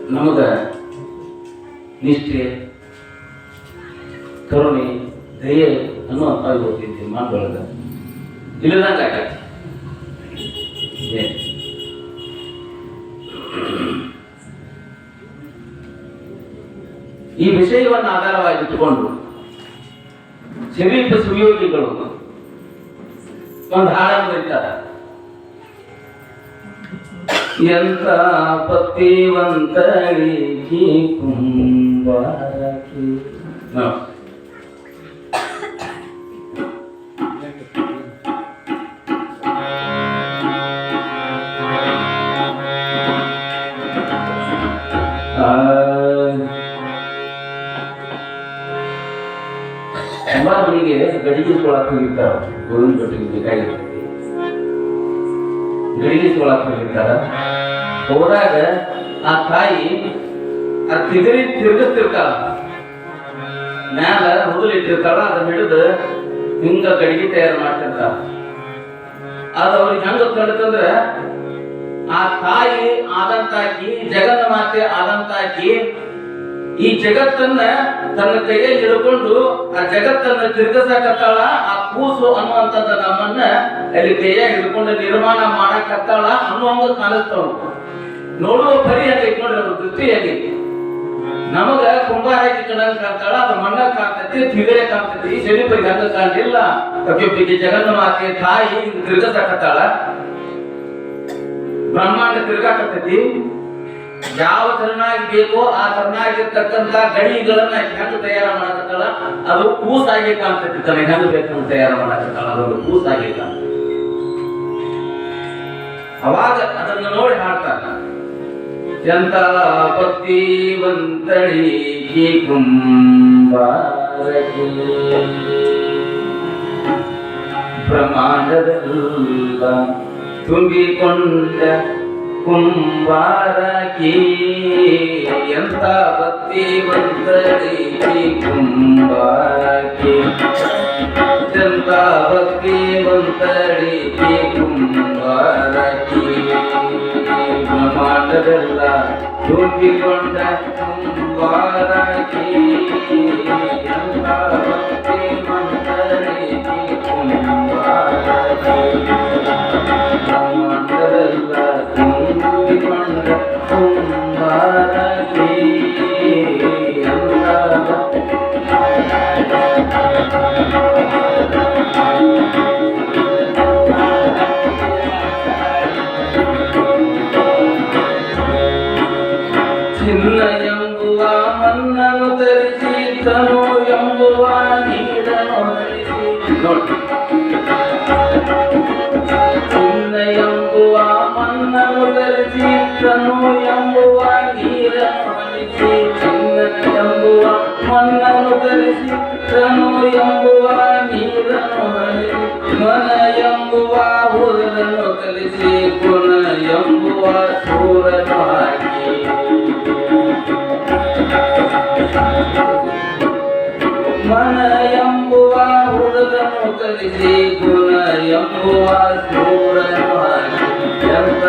ನಮಗ ನಿಷ್ಠೆ ಕರುಣೆ ದಯೆ ಅನ್ನುವಂಥ ಇವತ್ತಿನ ಮಾತುಗಳದ ಇಲ್ಲದಂಗೆ ಆಗತ್ತೆ. ಈ ವಿಷಯವನ್ನು ಆಧಾರವಾಗಿಟ್ಟುಕೊಂಡು ಶರೀರ ಸುಯೋಗಿಗಳು ಒಂದು ಹಾಡನ್ನು ಬರೀತಾರೆ. ಎಂತ ಪತಿವಂತಳಿಗೆ ಕುಂಬಾರಕ್ಕೆ ಮನೆಗೆ ಗಡಿಗೆ ಸೋಳಕ್ಕೆ ಹೋಗಿರ್ತಾರ. ಗೋವಿಂದ ಭಟ್ಟಿಗೆ ಬೇಕಾಗಿರ್ತದೆ ಗಡಿಗೆ ಸೋಳಕ್ಕೆ ಹೋಗಿರ್ತಾರ. ಹೋದಾಗ ಆ ತಾಯಿ ಆ ತಿರುಗಿಸ್ತಿರ್ತಾಳ, ಮ್ಯಾಲ ಹುದುಲಿಟ್ಟಿರ್ತಾಳ. ಅದನ್ನ ಹಿಡಿದು ಹಿಂಗ ಗಡಿಗೆ ತಯಾರು ಮಾಡ್ತಿರ್ತಾಳ. ಅದು ಅವ್ರಿಗೆ ಹೆಂಗ ಕಂಡಂದ್ರ ಆ ತಾಯಿ ಆದಂತಾಕಿ, ಜಗನ್ನ ಮಾತೆ ಆದಂತಾಕಿ ಈ ಜಗತ್ತನ್ನ ತನ್ನ ಕೈಯಲ್ಲಿ ಹಿಡ್ಕೊಂಡು ಆ ಜಗತ್ತನ್ನ ತಿರುಗಿಸಕತ್ತಾಳ. ಆ ಕೂಸು ಅನ್ನುವಂಥದ್ದು ನಮ್ಮನ್ನ ಅಲ್ಲಿ ಕೈಯಾಗಿ ಹಿಡ್ಕೊಂಡು ನಿರ್ಮಾಣ ಮಾಡಕತ್ತಾಳ ಅನ್ನುವಂಗ ಕಾಣಿಸ್ತಾವ. ನೋಡುವ ಪರಿ ಆಗೈತಿ ನೋಡ್ರಿ, ಅವ್ರ ದೃಷ್ಟಿ ಆಗೈತಿ. ನಮಗ ಕುಂಬಾರಕ್ಕೆ ಕಣಂಗ್ ಕಾಣ್ತಾಳ, ಅದು ಮಣ್ಣ ಕಾಣ್ತೈತಿ, ತಿಗರೆ ಕಾಣ್ತೈತಿ. ಶರೀಪರಿಗೆ ಹಂಗ ಕಾಣಿಲ್ಲ. ಪ್ರತಿಯೊಬ್ಬರಿಗೆ ಜಗನ್ನ ಮಾತೆ ತಾಯಿ ತಿರುಗಿಸಕತ್ತಾಳ. ಬ್ರಹ್ಮಾಂಡ ತಿರುಗಾಕತ್ತೈತಿ. ಯಾವ ತರನಾಗಿ ಬೇಕೋ ಆ ತರನಾಗಿರ್ತಕ್ಕಂಥ ಗಡಿಗಳನ್ನ ಹೆಂಗ ತಯಾರು ಮಾಡಕತ್ತಾಳ. ಅದು ಕೂಸಾಗಿ ಕಾಣ್ತೈತಿ. ತನಗೆ ಹೆಂಗ ಬೇಕಂತ ತಯಾರು ಮಾಡಕತ್ತಾಳ. ಅದೊಂದು ಕೂಸಾಗಿ ಕಾಣ್ತೈತಿ. ಅವಾಗ ಅದನ್ನ ನೋಡಿ ಹಾಡ್ತಾರ. ಎಂತ ಭಕ್ತಿವಂತಳಿಗೆ ಕುಂಬಾರಕ್ಕೆ ಬ್ರಹ್ಮಾಂಡದಲ್ಲ ತುಂಬಿಕೊಂಡ ಕುಂಬಾರಕ್ಕೆ. ಎಂತ ಭಕ್ತಿವಂತಳಿಗೆ ಕುಂಬಾರಕ್ಕೆ. ಎಂತ ಭಕ್ತಿವಂತಳಿಗೆ ಕುಂಬಾರಕ್ಕೆ. ಬ್ರಹ್ಮಾಂಡವೆಲ್ಲ ತುಂಬಿಕೊಂಡ ಕುಂಬಾರಕ್ಕೆ. ಎಂತ ಭಕ್ತಿವಂತಳಿಗೆ ಕುಂಬಾರಕ್ಕೆ. ಬ್ರಹ್ಮಾಂಡವೆಲ್ಲ ತುಂಬಿಕೊಂಡ ಕುಂಬಾರಕ್ಕೆ. ಚಿನ್ನ ಎಂಬುವ ಮನ್ನನು ಧರಿಸಿ, ತನು ಎಂಬುವ ನೀರನ್ನು ಹರಿಸಿ. ಚಿನ್ನ ಎಂಬುವ ಮನ್ನನು ಧರಿಸಿ, ತನು ಎಂಬುವ ನೀರನ್ನು ಹರಿಸಿ. ಚಿನ್ನ ಎಂಬುವ ಮನ್ನನು ಧರಿಸಿ, ತನು ಎಂಬುವ ನೀರನ್ನು ಹರಿಸಿ. ಮನ ಎಂಬುವ ಹುರನ್ನು ಕಲಿಸಿ, ಗುಣ ಎಂಬುವ ಸೂರನು ಹಾಕಿ. ಮನ ಎಂಬುವ ಹುಡುಗನು ಕಲಿಸಿ, ಗುಣ ಎಂಬುವ ಸೂರನು ಹಾಕಿ. ಎಂತ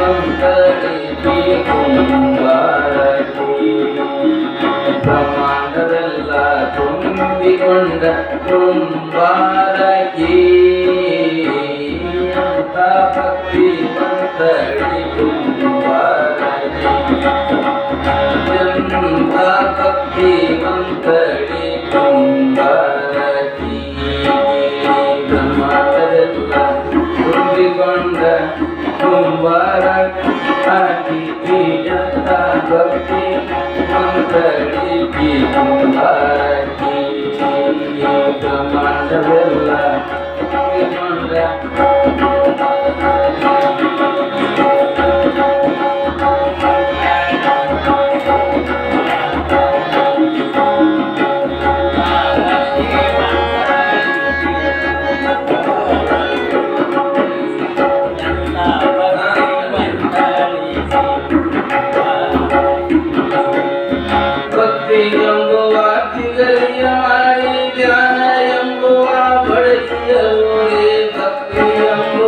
ಭಕ್ತಿವಂತಳಿಗೆ ಕುಂಬಾರಕ್ಕೆ. ಬ್ರಹ್ಮಾಂಡವೆಲ್ಲ ತುಂಬಿಕೊಂಡ ಕುಂಬಾರಕ್ಕೆ. ಎಂತ ಭಕ್ತಿವಂತಳಿಗೆ ಕುಂಬಾರಕ್ಕೆ. ಎಂತ ಭಕ್ತಿವಂತಳಿಗೆ ಕುಂಬಾರಕ್ಕೆ. ಬ್ರಹ್ಮಾಂಡವೆಲ್ಲ ತುಂಬಿಕೊಂಡ ಕುಂಬಾರಕ್ಕೆ. ಎಂತ ಭಕ್ತಿವಂತಳಿಗೆ ಕುಂಬಾರಕ್ಕೆ. ಬ್ರಹ್ಮಾಂಡವೆಲ್ಲ ತುಂಬಿಕೊಂಡ ಭಕ್ತಿ ಎಂಬುವ ತಿಗರಿಯ ಮಾಡಿ, ಧ್ಯಾನ ಎಂಬುವ ಬಳಿಯ ಓಡಿ. ಭಕ್ತಿ ಎಂಬುವ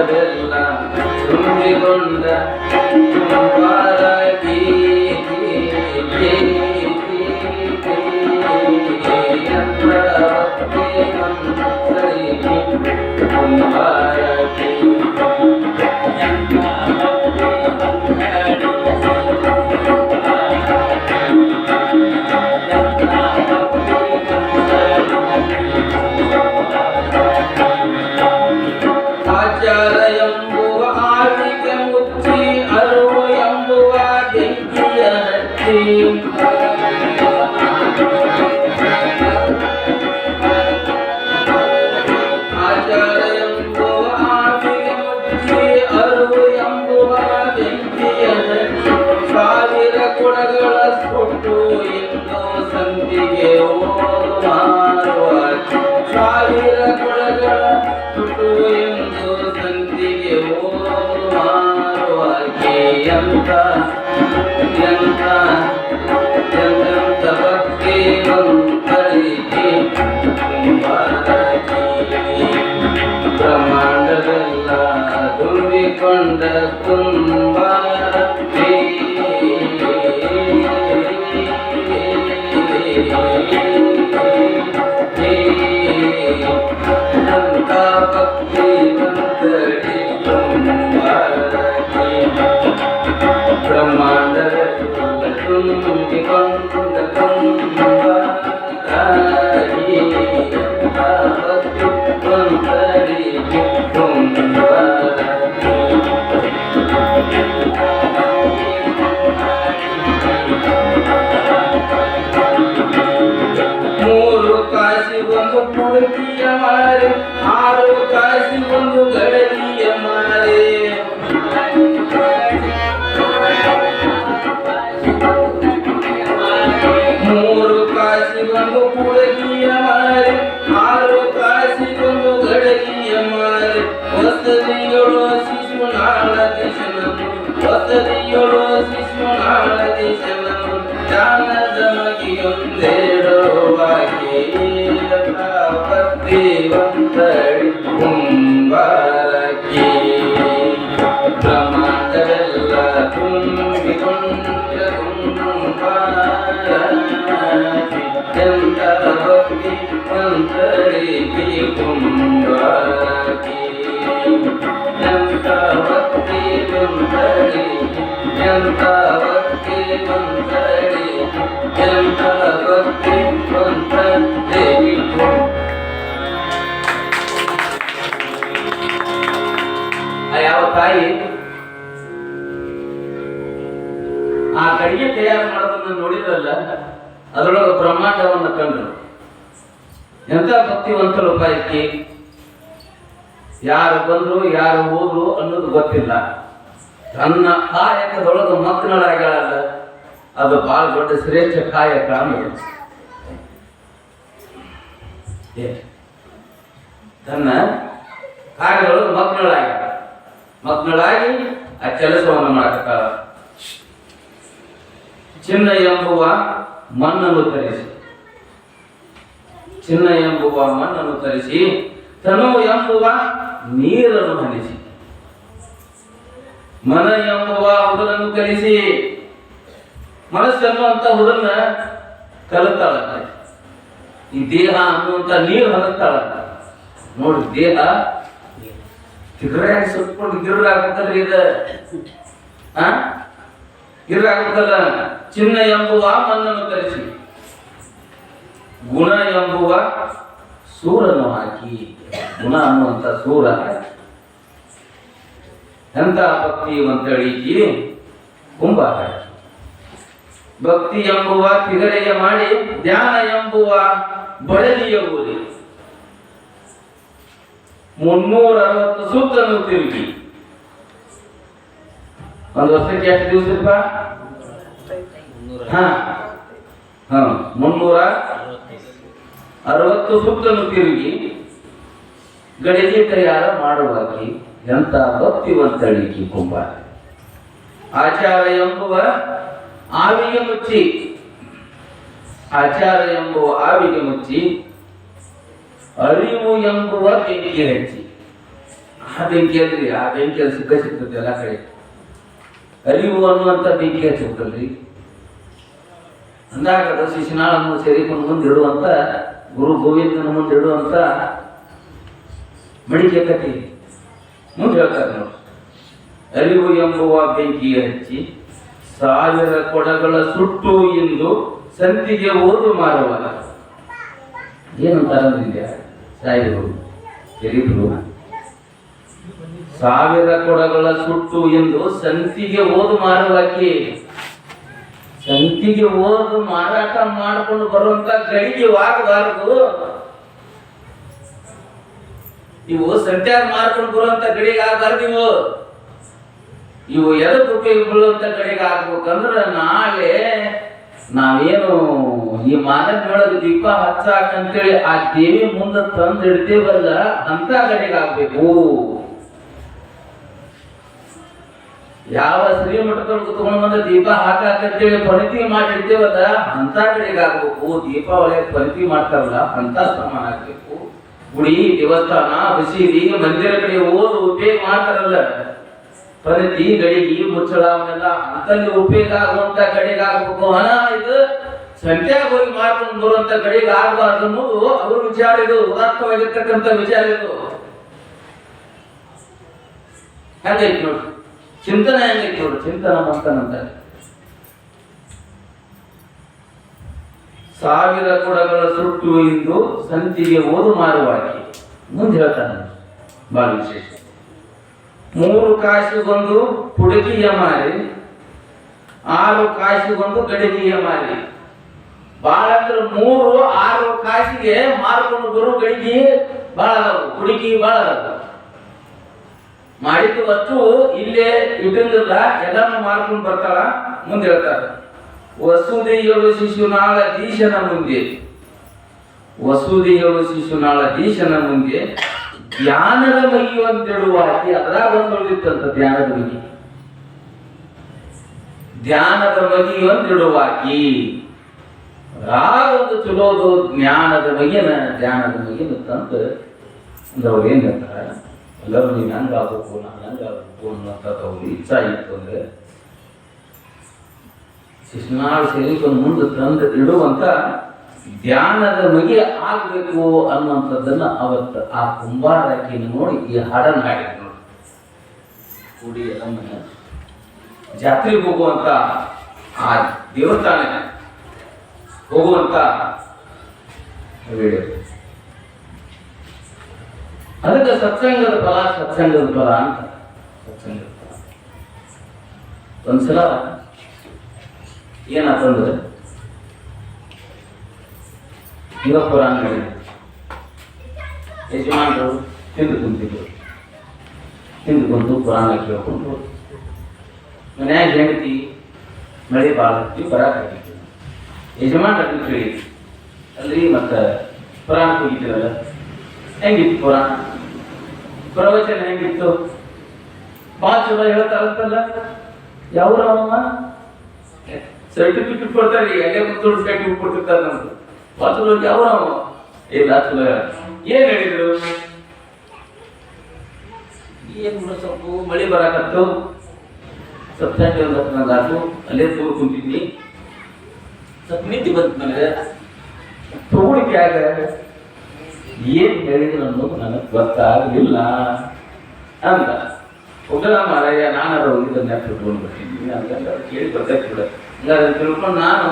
ಬ್ರಹ್ಮಾಂಡವೆಲ್ಲ ತುಂಬಿಕೊಂಡ ಕುಂಬಾರಕಿ ಕುಂಬಾರಕಿ ಆಚಾರ ಎಂಬುವ ಆವಿಗೆ ಮುಚ್ಚಿ ಅರಿವು ಎಂಬುವ ಬೆಂಕಿಯ ಹಚ್ಚಿ ಆಚಾರ ಎಂಬುವ ಆವಿಗೆ ಮುಚ್ಚಿ ಅರಿವು ಎಂಬುವ ಬೆಂಕಿಯ ಹಚ್ಚಿ ಸಾವಿರ ಕುಡಗಳ ಸುಟ್ಟು ಎಂದು ಸಂಧಿಗೆ ಓದು ಮಾರುವ ಸಾವಿರ ಕುಡಗಳ ಸುಟ್ಟು ಎಂದು ಸಂಧಿಗೆ ಓದು ಮಾರುವಾಗೆ ಎಂತ ಎಂತ ಎಂತ ಭಕ್ತಿವಂತರಿಗೆ ಕುಂಬಾರಕಿ ಬ್ರಹ್ಮಾಂಡವೆಲ್ಲ ತುಂಬಿಕೊಂಡ ಕುಂಬಾರಕಿ ಅಂತ ಭಕ್ತಿವಂತರಿಗೆ ಕುಂಬಾರಕಿ ಬ್ರಹ್ಮಾಂಡವೆಲ್ಲ ತುಂಬಿಕೊಂಡ ಕುಂಬಾರಕಿ ಅಂತ ಭಕ್ತಿವಂತರಿಗೆ ಕುಂಬಾರಕಿ ಮೂರು ಕಾಸಿ ಒಂದು ಪುಡುಕಿಯ ಮಾರೆ ಆರು ಕಾಸಿ ಒಂದು ಗಡಲಿಯ ಮಾರೆ ಮೂರು ಕಾಸಿ ಒಂದು ಪುಡುಕಿಯ ಮಾರೆ ಆರು ಕಾಸಿ ಒಂದು ಗಡಲಿಯ ಮಾರೆ ವಸತಿಗಳು ಶಿಶುನಾಳ ದಿಶನನು ವಸತಿಗಳು ಶಿಶುನಾಳ ದಿಶನನು ಜ್ಞಾನದ ಮಗಿಯೊಂದೇಳುವಾಗೆ ಭಕ್ತಿವಂತಳಿ ಕುಂಬಾರಕಿ ಬ್ರಹ್ಮಾಂಡವೆಲ್ಲ ತುಂಬಿಕೊಂಡ ಕುಂಬಾರಕಿ ಎಂತ ಭಕ್ತಿವಂತಳಿಗೆ ಕುಂಬಾರಕಿ ಎಂತ ಭಕ್ತಿವಂತಳಿಗೆ ಎಂತ ಭಕ್ತಿವಂತಳಿಗೆ ಎಂತ ಭಕ್ತಿವಂತಳಿಗೆ ಯಾವ ತಾಯಿ ಆ ಕಡಿಗೆ ತಯಾರು ಮಾಡೋದನ್ನ ನೋಡಿದ್ರಲ್ಲ ಅದರೊಳಗೆ ಬ್ರಹ್ಮಾಂಡವನ್ನ ಕಂಡ್ರು ಎಂತ ಭಕ್ತಿವಂತರು ಪಾಯಕಿ ಯಾರು ಬಂದ್ರು ಯಾರು ಹೋದ್ರು ಅನ್ನೋದು ಗೊತ್ತಿಲ್ಲ ತನ್ನ ಕಾಯಕದೊಳಗೆ ಮಗ್ನಳಾಗ್ಯಾಳಲ್ಲ ಅದು ಬಹಳ ದೊಡ್ಡ ಶ್ರೇಷ್ಠ ಕಾಯಕ ಅನ್ನೋದು ತನ್ನ ಕಾರ್ಯದೊಳಗೆ ಮಗ್ನಳಾಗಿ ಆ ಕೆಲಸವನ್ನು ಮಾಡಕತ್ತಾಳ ಚಿನ್ನ ಎಂಬುವ ಮಣ್ಣನ್ನು ತರಿಸಿ ಚಿನ್ನ ಎಂಬುವ ಮಣ್ಣನ್ನು ತರಿಸಿ ತನು ಎಂಬುವ ನೀರನ್ನು ಹನಿಸಿ ಮನ ಎಂಬುವ ಹುಡುಗನ್ನು ಕಲಿಸಿ ಮನಸ್ಸನ್ನು ಅಂತ ಹುಡುಗನ್ನ ಕಲಿತಾಳ ಈ ದೇಹ ಅನ್ನುವಂತ ನೀರು ಹನಿಸ್ತಾಳ ನೋಡಿ ದೇಹ ಗಿರ್ರಾಗಿ ಸುಟ್ಕೊಂಡು ಗಿರ್ರಾಗ್ಬೇಕಲ್ಲ ಗಿರ್ರಾಗ್ಬೇಕಲ್ಲ ಚಿನ್ನ ಎಂಬುವ ಮಣ್ಣನ್ನು ತರಿಸಿ ಗುಣ ಎಂಬುವ ಸೂರನ್ನು ಹಾಕಿ ಗುಣ ಅನ್ನುವಂತ ಸೂರ ಎಂತ ಭಕ್ತಿವಂತಳಿ ಕುಂಬಾರಕಿ ಭಕ್ತಿ ಎಂಬುವ ತಿಗರೆಯ ಮಾಡಿ ಧ್ಯಾನ ಎಂಬುವ ಬಡಲಿಯ ಊರಿ 360 ಸುತ್ತನ್ನು ತಿರುಗಿ ಒಂದು ವರ್ಷಕ್ಕೆ ಎಷ್ಟು ದಿವಸ ಇರ್ಪ 360 ಸುತ್ತನ್ನು ತಿರುಗಿ ಗಡಿಗೆ ತಯಾರ ಮಾಡುವಾಕಿ ಎಂತ ಭಕ್ತಿವಂತಳಿಕೆ ಕುಂಬಾರ ಆಚಾರ ಎಂಬುವ ಆವಿಗೆ ಮುಚ್ಚಿ ಆಚಾರ ಎಂಬುವ ಆವಿಗೆ ಮುಚ್ಚಿ ಅರಿವು ಎಂಬುವ ಬೆಂಕಿ ಹಚ್ಚಿ ಆ ಬೆಂಕಿಯಲ್ಲಿ ಸಿಗ್ತದೆ ಎಲ್ಲ ಕಡೆ. ಅರಿವು ಅನ್ನುವಂಥ ಬೆಂಕಿ ಹಚ್ಚಿಬಿಟ್ಟಲ್ರಿ. ಅಂದಾಗ ಅದು ಶಿಶುನಾಳನ್ನು ಸೇರಿಕೊಂಡು ಮುಂದಿಡುವಂಥ ಗುರು ಗೋವಿಂದನ ಮುಂದಿಡುವಂಥ ಮಡಿಕೆ ಕಥೆ ಮುಂದೆ ಹೇಳ್ತಾರೆ ನೋಡಿ. ಅರಿವು ಎಂಬುವ ಬೆಂಕಿ ಹಚ್ಚಿ 1000 ಕೊಡಗಳ ಸುಟ್ಟು ಎಂದು ಸಂತಿಗೆ ಓದು ಮಾರುವ. ಏನಂತಾರಂದ್ರೆ ಸಾಯಿಗಳು ಹಿರಿಯರು 1000 ಕೊಡಗಳ ಸುಟ್ಟು ಎಂದು ಸಂತಿಗೆ ಓದು ಮಾರುವಾಕಿ. ಸಂತಿಗೆ ಓದು ಮಾರಾಟ ಮಾಡಿಕೊಂಡು ಬರುವಂತ ಗಳಿಗೆ ಆಗಬಾರದು. ಇವು ಸಂತ್ಯಾಗ ಮಾರ್ಕೊಂಡು ಬರುವಂತ ಗಡಿಗೆ ಆಗಬಾರ್ದು. ಇವು ಎದಕ್ಕೆ ಉಪಯೋಗ ಬೀಳುವಂತ ಕಡೆಗೆ ಆಗ್ಬೇಕಂದ್ರೆ ನಾಳೆ ನಾವೇನು ಈ ಮಾನವೊಳಗೆ ದೀಪ ಹಚ್ಚಾಕಂತೇಳಿ ಆ ದೇವಿ ಮುಂದೆ ತಂದು ಇಡ್ತೇವಲ್ಲ ಅಂತ ಕಡೆಗೆ ಆಗ್ಬೇಕು. ಯಾವ ಶ್ರೀಮಠದಲ್ಲಿ ಕುತ್ಕೊಂಡು ಬಂದ ದೀಪ ಹಾಕಾಕಂತೇಳಿ ಪಣತಿ ಮಾಡಿಡ್ತೇವಲ್ಲ ಅಂತ ಕಡೆಗೆ ಆಗ್ಬೇಕು. ದೀಪಾವಳಿ ಪಣತಿ ಮಾಡ್ತಾರಲ್ಲ ಅಂತ ಸಮಾನ ಆಗ್ಬೇಕು. ಗುಡಿ ದೇವಸ್ಥಾನ ಬಸೀದಿ ಮಂದಿರ ಕಡೆ ಓದು ಉಪಯೋಗ ಮಾಡ್ತಾರಲ್ಲ ಪದ್ಧತಿ ಗಡಿಗೆ ಮುಚ್ಚಳ ಅವನ್ನೆಲ್ಲ ಅಂತಲ್ಲಿ ಉಪಯೋಗ ಆಗುವಂತ ಕಡೆಗೆ ಆಗ್ಬೇಕು. ಇದು ಸಂತ್ಯಾಗ ಹೋಗಿ ಮಾಡ್ಕೊಂಡು ಬರುವಂತ ಕಡೆಗೆ ಆಗಬಾರ್ದು ಅನ್ನೋದು ಅವ್ರ ವಿಚಾರ. ಇದು ಉದಾತ್ತವಾಗಿರ್ತಕ್ಕಂಥ ವಿಚಾರ. ಇದು ಹೆಂಗೈತಿ ನೋಡ್ರಿ, ಚಿಂತನೆ ಹೆಂಗೈತಿ ನೋಡ್ರಿ. ಚಿಂತನ ಮಾಡ್ತಾನಂತಾರೆ 1000 ಕೊಡಗಳ ಸುಟ್ಟು ಇಂದು ಸಂತಿಗೆ ಓದು ಮಾರುವಾಗಿ. ಮುಂದೆ ಹೇಳ್ತಾನೆ ಬಹಳ ವಿಶೇಷ. 3 ಕಾಸಿಗೊಂದು ಹುಡುಗಿಯ ಮಾರಿ, 6 ಕಾಸಿಗೊಂದು ಗಡಿಗೆಯ ಮಾರಿ. ಬಾಳ ಅಂದ್ರೆ 3-6 ಕಾಸಿಗೆ ಮಾರ್ಕೊಂಡು ಬರೋ ಗಡಿಗೆ ಬಾಳ ಅದಾವು, ಹುಡುಗಿ ಬಾಳ ಅದಾವ. ಮಾಡಿದ್ದು ಅಷ್ಟು ಇಲ್ಲೇ ಇಟ್ಟಿಲ್ಲ, ಎಲ್ಲಾನು ಮಾರ್ಕೊಂಡು ಬರ್ತಾಳ. ಮುಂದೆ ಹೇಳ್ತಾರ ವಸುದೆಯಳು ಶಿಶುನಾಳ ದೀಶನ ಮುಂದೆ. ವಸುದೆಯಳು ಶಿಶುನಾಳ ದೀಶನ ಮುಂದೆ ಧ್ಯಾನದ ಮಗಿ ಅಂತಿಡುವಾಕಿ. ಅದ್ರಾಗ ಒಂದು ಉಳಿದಿತ್ತಂತ ಧ್ಯಾನದ ಮಗಿ. ಧ್ಯಾನದ ಮಗಿ ಅಂತಿಡುವಾಕಿ ಅದ್ರಾಗ ಒಂದು ಚಲೋದು ಜ್ಞಾನದ ಮಗಿನ ತಂದು ಅಂದ್ರೆ ಅವ್ರು ಏನ್ ಹೇಳ್ತಾರ, ಎಲ್ಲರೂ ನೀವು ಹೆಂಗಾಗಬೇಕು ನಾನು ಹೆಂಗಾಗಬೇಕು ಅನ್ನೋಂಥದ್ದು ಅವ್ರು ಇಚ್ಛಾ ಇತ್ತು. ಅಂದ್ರೆ ಶಿಶುನಾಳ ಸೇರಿಕೊಂಡು ಮುಂದೆ ತಂದು ಇಡುವಂತ ಧ್ಯಾನದ ಮಗಿ ಆಗ್ಬೇಕು ಅನ್ನುವಂಥದ್ದನ್ನ ಅವತ್ತು ಆ ಕುಂಬಾರಕಿನ ನೋಡಿ ಈ ಹಾಡನ್ನು ಹಾಡಿದ್ರು ನೋಡಿ. ಕೂಡಿ ಎಲ್ಲಮ್ಮನ ಜಾತ್ರೆಗೆ ಹೋಗುವಂತ ಆ ದೇವಸ್ಥಾನ ಹೋಗುವಂತ ವೇಳೆ ಅದಕ್ಕೆ ಸತ್ಸಂಗದ ಫಲ ಅಂತ. ಸತ್ಸಂಗದ ಫಲ ಒಂದ್ಸಲ ಏನಾತಂದ್ರೆ ಪುರಾಣ ಯಜಮಾನರು ತಿಂದು ಕುಂತು ಪುರಾಣ ಕೇಳ್ಕೊಂಡು ಮನ್ಯಾಗ ಹೆಂಡತಿ ಮಳೆ ಭಾಳ ಬರಾಕಿತ್ತು. ಯಜಮಾನ ಕೇಳಿ ಅಲ್ರಿ ಮತ್ತೆ ಪುರಾಣ ಹೋಗಿದ್ದೀರಲ್ಲ ಹೆಂಗಿತ್ತು ಪುರಾಣ ಪ್ರವಚನ ಹೆಂಗಿತ್ತು? ಭಾಳ ಚಲೋ ಹೇಳ್ತಾರಂತಲ್ಲ. ಯಾವ್ರವ ಸರ್ಟಿಫಿಕೇಟ್ ಕೊಡ್ತಾರೆ, ಎಲ್ಲೇ ಮುತ್ತೋಡ್ ಸರ್ಟಿಫಿಕೇಟ್ ಕೊಡ್ತಿರ್ತಾರೆ. ನಮ್ದು ಚಲೋ ಯಾವ್ರವ ಇಲ್ಲ ಚಲೋ ಏನ್ ಹೇಳಿದ್ರು? ಏನ್ ಸ್ವಲ್ಪ ಮಳೆ ಬರಾಕತ್ತು, ಸಪ್ತಾಂಗಾತು ಅಲ್ಲೇ ತೋರ್ ಕುಂತಿದ್ನಿ, ಸ್ವಲ್ಪ ನಿಂತಿ ಬಂತು ನನಗೆ. ತಗೊಳಿಕೆ ಆಗ ಏನ್ ಹೇಳಿದ್ರು ಅನ್ನೋದು ನನಗೆ ಗೊತ್ತಾಗಲಿಲ್ಲ ಅಂತ. ಹೋಗಲ್ಲ ಮಾರಾಯ, ನಾನು ಹೋಗಿದ್ದನ್ನ ತಿಳ್ಕೊಂಡು ಬರ್ತಿದ್ದೀನಿ ಅಂತ ಕೇಳಿ ಗೊತ್ತಾಗ್ತಿಲ್ಲ. ಹಂಗಾದ್ರೆ ತಿಳ್ಕೊಂಡು ನಾನು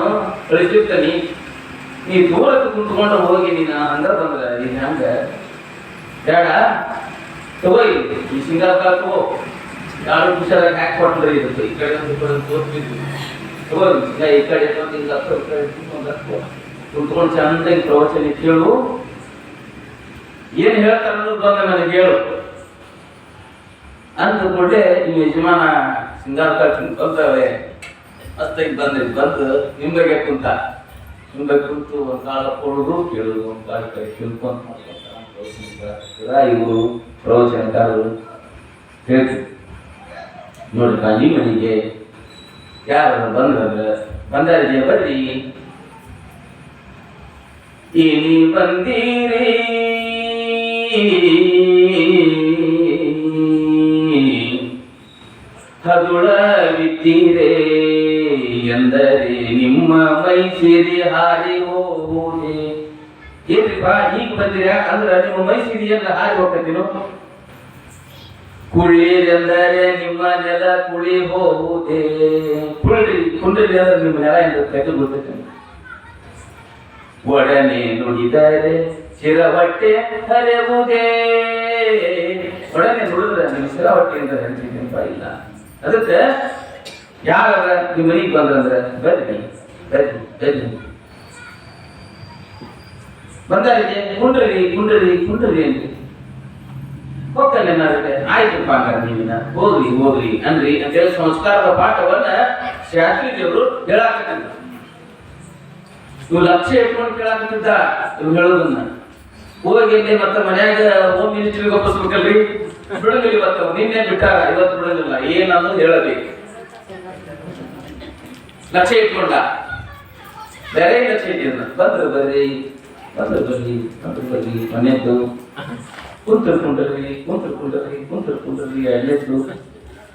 ಕಳಿಸಿರ್ತೀನಿ, ನೀ ದೂರಕ್ಕೆ ಕುಂತ್ಕೊಂಡು ಹೋಗಿ ನೀನು ಹಂಗ ಬಂದ್ರೆ ನೀನು ಹಂಗ ಬೇಡ ತಗೋಯಿ ಈ ಸಿಂಗಾರ ತಗೋ. 2 ನಿಮಿಷದಾಗ ಹಾಕಿ ಕೊಟ್ರಿ ಇರುತ್ತೆ. ಈ ಕಡೆ ತೋರಿಸ್ತಿದ್ವಿ ತಗೋ, ಈ ಕಡೆ ಕುಂತ್ಕೊಂಡು ಚಂದಾಗಿ ಪ್ರವಚನ ಕೇಳು, ಏನ್ ಹೇಳ್ತಾರ ಅನ್ನೋದು ಬಂದ ನನಗೆ ಹೇಳು ಅಂದ್ಕೊಂಡೆ. ಈ ಯಜಮಾನ ಸಿಂಗಾರ ಕುಂತವೆ ಮಸ್ತಾಗಿ ಬಂದು ನಿಂಬೆಗೆ ಕುಂತ. ನಿಂಬೆ ಕುಂತು ಒಂದು ಕಾಲ ಕೊಡೋದು ಕೇಳೋದು, ಒಂದು ಕಾಲ ಕೈ ತಿಳ್ಕೊಂತ ಇವರು ಪ್ರವಚನಕಾರರು ಹೇಳ್ತೀವಿ ನೋಡ್ರಿ. ಈ ಮನೆಗೆ ಯಾರು ಬಂದಾರಿಗೆ ಬರ್ರಿ, ಏನಿ ಬಂದೀರಿ ಬಿತ್ತೀರೇ ಎಂದರೆ ನಿಮ್ಮ ಮೈ ಸೇರಿ ಹಾರಿ ಹೋಗುವುದೇ. ಏನ್ರಿಪ್ಪ ಈಗ ಬಂದಿರ ಅಂದ್ರ ನಿಮ್ಮ ಮೈ ಸೇರಿ ಎಲ್ಲ ಹಾರಿ ಹೋಗ್ತೀನೋ. ಕುಳ್ಳಿರೆಂದರೆ ನಿಮ್ಮ ನೆಲ ಕುಳಿ ಹೋಗುವುದೇ. ಕುಂಡ್ರಿ ಅಂದ್ರೆ ನಿಮ್ಮ ನೆಲ ಎಂದು ತೆಗೆದು ಗೊತ್ತೈತೆ. ಒಡನೆ ನುಡಿದರೆ ಶಿರವಟ್ಟೆ ಹರಿಯುವುದೇ. ಒಡನೆ ನುಡಿದ್ರೆ ನಿಮ್ಮ ಶಿರವಟ್ಟೆಯಿಂದ ಹರಿಸಿದೆಂಪ ಇಲ್ಲ. ಅದಕ್ಕೆ ಯಾರ ನಿಮ್ಮ ಮನೆಗೆ ಬಂದ್ರಂದ್ರೆ ಬರ್ರಿ ಬರ್ರಿ ಬರ್ರಿ ಬಂದಾರಿಗೆ ಕುಂಡ್ರಿ ಕುಂಡ್ರಿ ಕುಂಡ್ರಿ ಅಂದ್ರಿ ಹೋಗ್ತಾನೆ ಏನಾಗುತ್ತೆ. ಆಯ್ತಪ್ಪ ಹಂಗಾರೆ ನೀವಿನ ಹೋಗ್ರಿ ಹೋಗ್ರಿ ಅನ್ರಿ ಅಂತೇಳಿ ಸಂಸ್ಕಾರದ ಪಾಠವನ್ನ ಶಾಸ್ತ್ರಿಗಳು ಹೇಳಾಕತ್ತಿದ್ರು. ಇವ್ ಲಕ್ಷ್ಯ ಇಟ್ಕೊಂಡು ಕೇಳಾಕತ್ತಿದ್ದ ಇವ್ ಹೇಳೋದನ್ನ. ಹೋಗಿ ಮತ್ತೆ ಮನ್ಯಾಗ ಹೋಮ್ ಮಿನಿಸ್ಟ್ರಿಗೆ ಒಪ್ಪಿಸ್ಬೇಕಲ್ರಿ, ಬಿಡಂಗಿಲ್ಲ. ಇವತ್ತು ನಿನ್ನೆ ಬಿಟ್ಟಾರ, ಇವತ್ತು ಬಿಡಂಗಿಲ್ಲ. ಏನನ್ನೋದು ಹೇಳಬೇಕು. ಲಕ್ಷ್ಯ ಇಟ್ಕೊಂಡ ಬೇರೆ ಲಕ್ಷ್ಯ ಇಟ್ಟಿಲ್ಲ. ಬಂದ್ರು ಬರ್ರಿ ಬಂದ್ರು ಬರ್ರಿ ಬಂದ್ರು ಬರ್ರಿ ಮನೆಯದ್ದು ಕುಂತರ್ಕೊಂಡ್ರಿ ಕುಂತರ್ಕೊಂಡ್ರಿ ಕುಂತರ್ಕೊಂಡ್ರಿ. ಎರಡನೇದ್ದು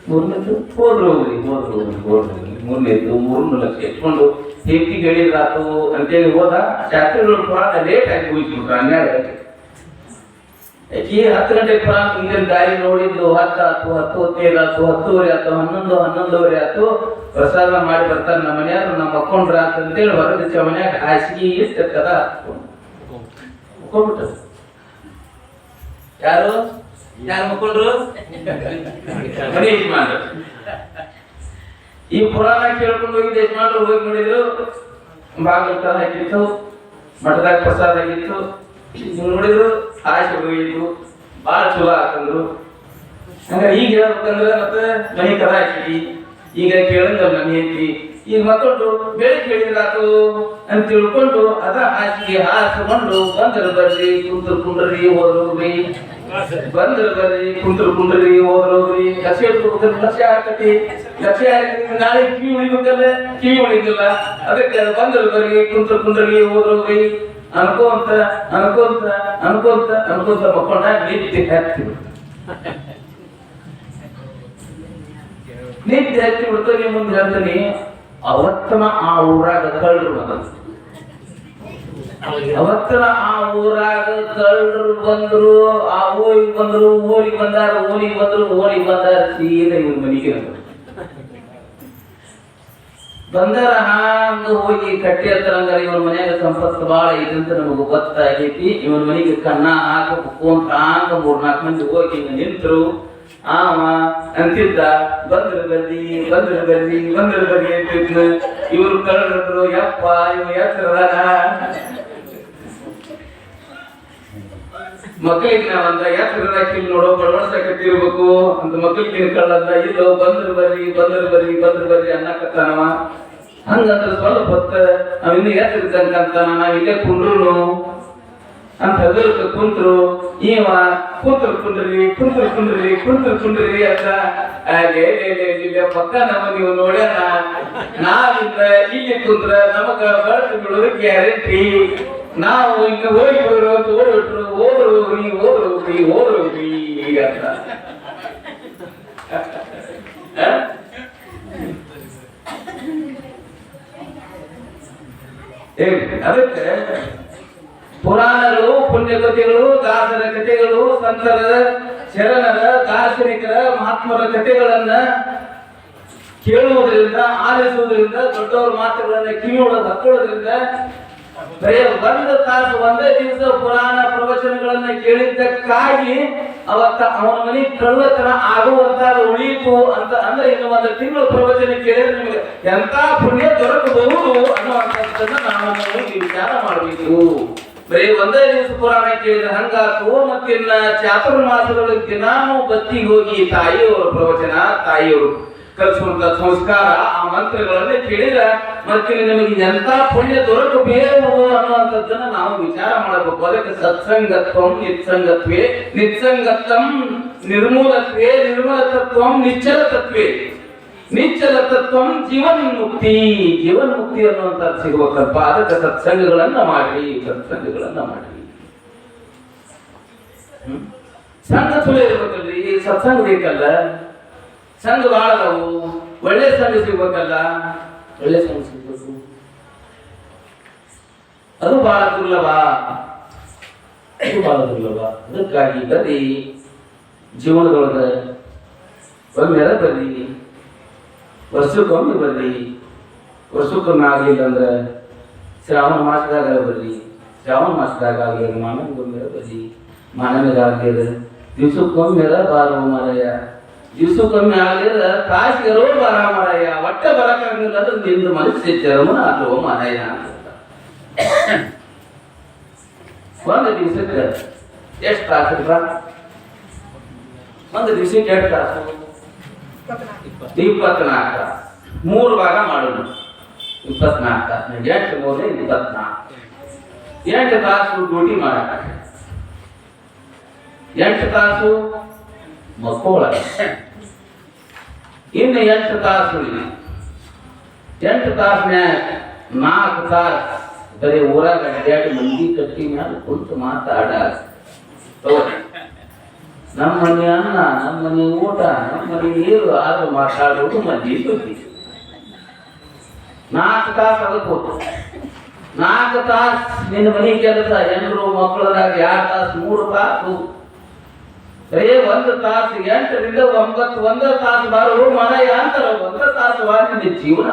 ಮೂರನೇದ್ದು ಹೋದ್ರು ಹೋಗ್ರಿ ಹೋದ್ರು ಹೋಗ್ರಿ ಹೋದ್ರು ಹೋಗ್ರಿ. ಮೂರನೇದ್ದು 3 ಲಕ್ಷ ಇಟ್ಕೊಂಡು ಹೇಗೆ ಹೇಳಿದ್ರಾತು ಅಂತೇಳಿ ಹೋದ. ಶಾಸ್ತ್ರಿಗಳು ಪುರಾಣ ಲೇಟ್ ಆಗಿ ಹೋಗ್ಬಿಟ್ರು. 12 ಗಂಟೆ. ಈ 10 ಗಂಟೆ ಪುರಾಣ ಹಿಂದಿನ ದಾರಿ ನೋಡಿದ್ದು 10 ಆತು 10:15 ಆತು 10:30 ಆತು 11 11:30 ಆತು. ಪ್ರಸಾದ ಮಾಡಿ ಬರ್ತಾರೆ ನಮ್ಮ ಮನೆಯಾರು. ನಮ್ಮ ಮಕ್ಕೊಂಡ್ರ ಅಂತೇಳಿ ಹೊರಗೆ ಮನ್ಯಾಗ ಹಾಸಿಗೆ ಇಷ್ಟ ಕದ ಮುಕ್ಕೊಂಡ್ಬಿಟ್ಟ. ಯಾರು ಯಾರು ಮಕ್ಕೊಂಡ್ರು? ಮನೆ ಯಜಮಾನ್ರು. ಈ ಪುರಾಣ ಕೇಳ್ಕೊಂಡು ಹೋಗಿದ್ದು ಯಜಮಾನ್ರು ಹೋಗಿ ನೋಡಿದ್ರು. ಬಾಗಿಲು ಹಾಕಿತ್ತು, ಮಠದಾಗ ಪ್ರಸಾದ ಆಗಿತ್ತು. ನೋಡಿದ್ರು ಆಸೆ ಹೋಗಿದ್ರು. ಭಾಳ ಚಲೋ ಹಾಕಂದ್ರು. ಹಂಗ ಈಗ ಹೇಳ್ಬೇಕಂದ್ರೆ ಮತ್ತೆ ಮನೆ ಕದ ಹಾಕಿ ಈಗ ಕೇಳಂಗಲ್ಲ ನನ್ನ ಹೆಂಡತಿ. ಈಗ ಮಕ್ಕೊಂಡು ಬೆಳಿಗ್ಗೆ ಹೇಳಿದ್ರಾತು ಅಂತ ತಿಳ್ಕೊಂಡು ಅದ ಹಾಸಿಗೆ ಹಾಸ್ಕೊಂಡು ಬಂದ್ರು ಬರ್ರಿ ಕುಂತರು ಕುಂಡ್ರಿ ಹೋದ್ರೋಗ್ರಿ ಬಂದ್ರು ಬರ್ರಿ ಕುಂತರು ಕುಂಡ್ರಿ ಹೋದ್ರೋಗ್ರಿ. ಲಕ್ಷ್ಯ ಇಟ್ಕೋಬೇಕಂದ್ರೆ ಲಕ್ಷ್ಯ ಹಾಕತಿ. ಲಕ್ಷ್ಯ ಹಾಕಿದ್ರೆ ನಾಳೆ ಕಿವಿ ಉಳಿಬೇಕಲ್ಲ, ಕಿವಿ ಉಳಿದಿಲ್ಲ. ಅದಕ್ಕೆ ಬಂದ್ರು ಬರ್ರಿ ಕುಂತರು ಕುಂಡ್ರಿ ಹೋದ್ರೋಗ್ರಿ ಅನ್ಕೋಂತ ಅನ್ಕೋಂತ ಅನ್ಕೋಂತ ಅನ್ಕೋಂತ ಮಕ್ಕೊಂಡಾಗ ನಿತ್ಯ ಹಾಕ್ತಿವಿ. ನಿತ್ಯ ಹಚ್ಚಿ ಬಿಡ್ತಾನೆ. ಮುಂದೆ ಹೇಳ್ತಾನೆ ಅವತ್ತನ ಆ ಊರಾಗ ಕಳ್ಳರು ಬಂದ್ರು. ಅವತ್ತನ ಆ ಊರಾಗ ಕಳ್ಳರು ಬಂದ್ರು. ಆ ಊರಿಗೆ ಬಂದ್ರು, ಊರಿಗೆ ಬಂದಾರ, ಊರಿಗೆ ಬಂದ್ರು, ಊರಿಗೆ ಬಂದಾರ. ಸೀದಾ ಇವ್ರ ಮನೆಗೆ ಬಂದಾರ. ಹಂಗ ಹೋಗಿ ಕಟ್ಟಿ ಹತ್ತರಂಗಾರ ಇವ್ರ ಮನ್ಯಾಗ ಸಂಪತ್ತು ಬಾಳ ಐತಿ ಅಂತ ನಮಗ ಗೊತ್ತಾಗೈತಿ. ಇವ್ರ ಮನೆಗೆ ಕಣ್ಣ ಹಾಕಬೇಕು ಅಂತ ಹಂಗ 3-4 ಮಂದಿ ಹೋಗಿ ಹಿಂಗ ನಿಂತರು. ಆವ ಅಂತಿದ್ದ ಬಂದ್ರು ಬರ್ರಿ ಬಂದ್ರು ಬರ್ರಿ ಬಂದ್ರು ಬರ್ರಿ ಅಂತಿದ್ನ. ಇವ್ರು ಕಳ್ಳರು. ಯಪ್ಪ ಇವ್ ಹೆಸರದಾನ ಮಕ್ಕಳಿಗೆ ನಾವಂದ ಯಾಕಿಲ್ ನೋಡೋ ಬಡವಡ್ಸಕತ್ತಿರ್ಬೇಕು ಅಂತ ಮಕ್ಕಳಿಗೆ ಕಳ್ಳಂದ. ಇಲ್ಲೋ ಬಂದ್ರು ಬರ್ರಿ ಬಂದ್ರು ಬರ್ರಿ ಬಂದ್ರು ಬರ್ರಿ ಅನ್ನಕತ್ತಾನವ. ಹಂಗಂದ್ರ ಸ್ವಲ್ಪ ಹೊತ್ತ ನಾವ್ ಇನ್ನು ಯಾಕಿರ್ಕಂತಾನ ನಾವ್ ಇಲ್ಲೇ ಕುಂಡ್ರು ಅಂತ ಹೆದರ್ಕ ಕುಂತ್ರು. ಇವ ಕುಂತ್ರು ಕುಂಡ್ರಿ ಕುಂತ್ರು ಕುಂಡ್ರಿ ಕುಂತ್ರು ಕುಂಡ್ರಿ ಅಂತ ಪಕ್ಕ ನಮ್ಮ ನೀವು ನೋಡ್ಯಾನ. ನಾವಿಂದ ಇಲ್ಲಿ ಕುಂತ್ರ ನಮಗ ಬಳಸಿ ಬಿಡೋದು ಗ್ಯಾರಂಟಿ. ನಾವು ಇನ್ನು ಹೋಗಿ ಬರೋ ಅಂತ ಓಡ್ಬಿಟ್ರು. ಹೋದ್ರು ಹೋಗ್ರಿ ಹೋದ್ರು ಹೋಗ್ರಿ ಹೋದ್ರು ಹೋಗ್ರಿ ಅಂತ. ಅದಕ್ಕೆ ಪುರಾಣಗಳು, ಪುಣ್ಯಕಥೆಗಳು, ದಾಸರ ಕಥೆಗಳು, ಸಂತರ, ಶರಣರ, ದಾರ್ಶನಿಕರ, ಮಹಾತ್ಮರ ಕಥೆಗಳನ್ನ ಕೇಳುವುದರಿಂದ, ಆಲಿಸುವುದರಿಂದ, ದೊಡ್ಡವರ ಮಾತುಗಳನ್ನ ಕಿವಿಯೊಳಗೆ ಹಾಕೊಳ್ಳೋದ್ರಿಂದ ಬರೀ 1 ತಾಸು 1 ದಿವಸ ಪುರಾಣ ಪ್ರವಚನಗಳನ್ನ ಕೇಳಿದ್ದಕ್ಕಾಗಿ ಅವತ್ತ ಅವನ ಮನೆ ಕಳ್ಳತನ ಆಗುವಂತ ಉಳಿಯಿತು ಅಂತ ಅಂದ್ರೆ ಇನ್ನು 1 ತಿಂಗಳು ಪ್ರವಚನ ಕೇಳಿದ್ರೆ ನಿಮಗೆ ಎಂತ ಪುಣ್ಯ ದೊರಕಬಹುದು ಅನ್ನುವಂಥದ್ದನ್ನ ನಾವು ವಿಚಾರ ಮಾಡಬೇಕು. ಬರೀ 1 ದಿವಸ ಪುರಾಣ ಕೇಳಿದ್ರೆ ಹಂಗಾತು. ಮತ್ತಿನ್ನ ಚಾತುರ್ಮಾಸದೊಳಗೆ ನಾನು ಬತ್ತಿಗೆ ಹೋಗಿ ತಾಯಿಯವರ ಪ್ರವಚನ, ತಾಯಿಯವರು ಕಲಿಸುವಂತ ಸಂಸ್ಕಾರ, ಆ ಮಂತ್ರಗಳನ್ನ ಕೇಳಿದ್ರೆ ಮತ್ತೆ ನಿಮಗೆ ಎಂತ ಪುಣ್ಯ ದೊರಕಬೇಕು ಅನ್ನುವಂಥದ್ದನ್ನ ನಾವು ವಿಚಾರ ಮಾಡಬೇಕು. ಅದಕ್ಕೆ ಸತ್ಸಂಗತ್ವಂ ನಿತ್ಸಂಗತ್ವೇ, ನಿತ್ಸಂಗತ್ವಂ ನಿರ್ಮೂಲತ್ವೇ, ನಿರ್ಮಲತತ್ವಂ ನಿಶ್ಚಲ ತತ್ವೇ, ನಿಶ್ಚಲ ತತ್ವಂ ಜೀವನ್ ಮುಕ್ತಿ. ಜೀವನ್ ಮುಕ್ತಿ ಅನ್ನುವಂಥದ್ದು ಸಿಗಬೇಕಲ್ಪ. ಅದಕ್ಕೆ ಸತ್ಸಂಗಗಳನ್ನ ಮಾಡಿ, ಸತ್ಸಂಗಗಳನ್ನ ಮಾಡಿ. ಸಂಘ ಚಲೋ ಇರ್ಬೇಕಲ್ರಿ, ಸತ್ಸಂಗ ಬೇಕಲ್ಲ. ಸಂಘ ಬಾಳ ಅದಾವು. ಒಳ್ಳೆ ಸಂಘ ಸಿಗ್ಬೇಕಲ್ಲ, ಒಳ್ಳೆ ಸಂಘ ಸಿಗ್ಬೇಕು. ಅದು ಬಹಳ ದುರ್ಲಭ, ಅದು ಬಹಳ ದುರ್ಲಭ. ಅದಕ್ಕಾಗಿ ಬರ್ರಿ ಜೀವನದೊಳಗ ಒಮ್ಮೆರ ಬರ್ರಿ, ವರ್ಷಕ್ಕೊಮ್ಮೆ ಬರ್ರಿ. ವರ್ಷಕ್ಕೊಮ್ಮೆ ಆಗಲಿಲ್ಲ ಅಂದ್ರೆ ಶ್ರಾವಣ ಮಾಸದಾಗ ಬರ್ರಿ, ಶ್ರಾವಣ ಮಾಸದಾಗ ಆಗಲಿ ಮಾನವಗೊಮ್ಮೆರ ಬರ್ರಿ, ಮಾನವಗಾಗಲಿಲ್ಲ ದಿವ್ಸಕ್ಕೊಮ್ಮೆರ ಬಾರೋ ಮಾರಯ್ಯ, ದಿವ್ಸಕ್ಕೊಮ್ಮೆ ಆಗಲಿಲ್ಲ ತಾಸಿಗೆರೋ ಬಾರ ಮಾರಯ್ಯ, ಒಟ್ಟೆ ಬರಕ್ಕಾಗಲಿಲ್ಲ ಅಂದ್ರೆ ನಿಂದು ಮನಸ್ಸು ಚರಮನ ಅಥವಾ ಮಾರಯ್ಯ ಅಂತ. ಒಂದು ದಿವಸಕ್ಕೆ ಎಷ್ಟು ತಾಸು? ಒಂದು ದಿವಸಕ್ಕೆ ಎಷ್ಟು ತಾಸು? 24 ತಾಸು. 3 ಭಾಗ ಮಾಡೋದು. 24 ತಾಸು. 8 3 24. 8 ತಾಸು ಡ್ಯೂಟಿ ಮಾಡಕ, 8 ತಾಸು ಮಕ್ಕೋಳ, ಇನ್ನು 8 ತಾಸು 8 ತಾಸ್ನ್ಯಾಗ 4 ತಾಸು ಬರೀ ಊರಾಗ ಅಡ್ಡಾಡಿ ಮಂದಿ ಕಟ್ಟಿ ಮ್ಯಾಲ ಕುಂತು ಮಾತಾಡ. ನಮ್ಮ ಮನೆ ಅನ್ನ, ನಮ್ಮ ಮನೆ ಊಟ, ನಮ್ಮ ಮನೆ ನೀರು ಆದ್ರೂ ಮಾತಾಡೋದು ಮಂದಿ ಸುದ್ದಿ. 4 ತಾಸು ಅದಕ್ಕೆ ಹೋಗ್ತು. 4 ತಾಸು ನಿನ್ನ ಮನೆ ಕೆಲಸ, ಹೆಣ್ಣರು ಮಕ್ಕಳದಾಗ 2 ತಾಸು 3 ತಾಸು, ಬರೀ 1 ತಾಸು 8 ರಿಂದ 9 1 ತಾಸು ಬಾರೋ ಮಾರಾಯ ಅಂತಾರ. 1 ತಾಸು ನಿನ್ನ ಜೀವನ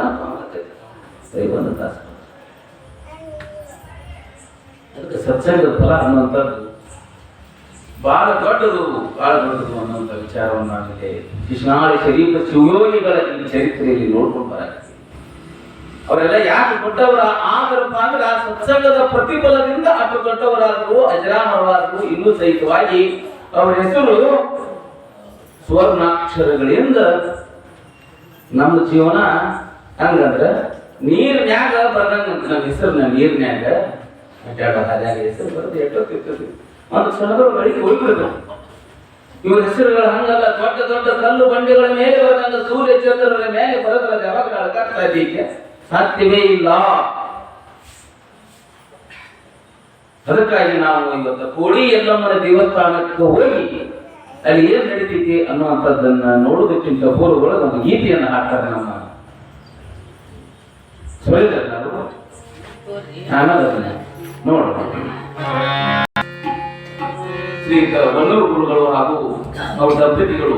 ಬರೀ 1 ತಾಸು. ಅದಕ್ಕೆ ಸತ್ಸಂಗದ ಫಲ ಅನ್ನುವಂಥದ್ದು ಬಹಳ ದೊಡ್ಡದು, ಬಹಳ ದೊಡ್ಡದು ಅನ್ನುವಂಥ ವಿಚಾರವನ್ನು ಆಗಿದೆ. ಶಿಶುನಾಳ ಶರೀಫ ಶಿವಯೋಗಿಗಳ ಈ ಚರಿತ್ರೆಯಲ್ಲಿ ನೋಡ್ಕೊಂಡು ಬರಕ್ಕೆ ಅವರೆಲ್ಲ ಯಾಕೆ ದೊಡ್ಡವರ ಆದರಪ್ಪ ಅಂದ್ರೆ ಆ ಸತ್ಸಂಗದ ಪ್ರತಿಫಲದಿಂದ ಅಷ್ಟು ದೊಡ್ಡವರಾದ್ರು, ಅಜರಾಮರವಾದ್ರು. ಇನ್ನೂ ಸಹಿತವಾಗಿ ಅವರ ಹೆಸರು ಸುವರ್ಣಾಕ್ಷರಗಳಿಂದ ನಮ್ಮ ಜೀವನ ಹಂಗಂದ್ರೆ ನೀರ್ನ್ಯಾಗ ಬರ್ದಂಗಂತ. ನಮ್ಮ ಹೆಸರನ್ನ ನೀರ್ನ್ಯಾಗ ಅಡ್ಡಾಡೋ ಹಾದ್ಯಾಗ ಹೆಸರು ಬರೋದು ಎಷ್ಟೊತ್ತಿರ್ತದೆ. ಒಂದು ಕ್ಷಣದೊಳಗೆ ಬಳಿಗೆ ಹೋಗ್ಬಿಡ್ಬೇಕು. ಇವ್ರ ಹೆಸರುಗಳು ಹಂಗಲ್ಲ, ದೊಡ್ಡ ದೊಡ್ಡ ಕಲ್ಲು ಬಂಡೆಗಳ ಮೇಲೆ ಬರದಂಗ ಸೂರ್ಯ ಚಂದ್ರರ ಮೇಲೆ ಬರೋದ್ರ ಯಾವಾಗ ಅಳಕಾಗ್ತಾ ಇದೀಕೆ ಸಾಧ್ಯವೇ ಇಲ್ಲ. ಅದಕ್ಕಾಗಿ ನಾವು ಇವತ್ತು ಕೋಡಿ ಎಲ್ಲಮ್ಮನ ದೇವಸ್ಥಾನಕ್ಕೆ ಹೋಗಿ ಅಲ್ಲಿ ಏನ್ ನಡೀತೈತಿ ಅನ್ನುವಂಥದ್ದನ್ನ ನೋಡುವುದಕ್ಕಿಂತ ಪೂರ್ವಗಳು ನಮ್ಮ ಗೀತೆಯನ್ನು ಹಾಕ್ತಾರೆ. ನಮ್ಮ ಸೊಳ್ಳೆದರು ಆಮೇಲೆ ನೋಡೋಣ. ಶ್ರೀಯುತ ವನ್ನೂರು ಗುರುಗಳು ಹಾಗೂ ಅವರ ದಂಪತಿಗಳು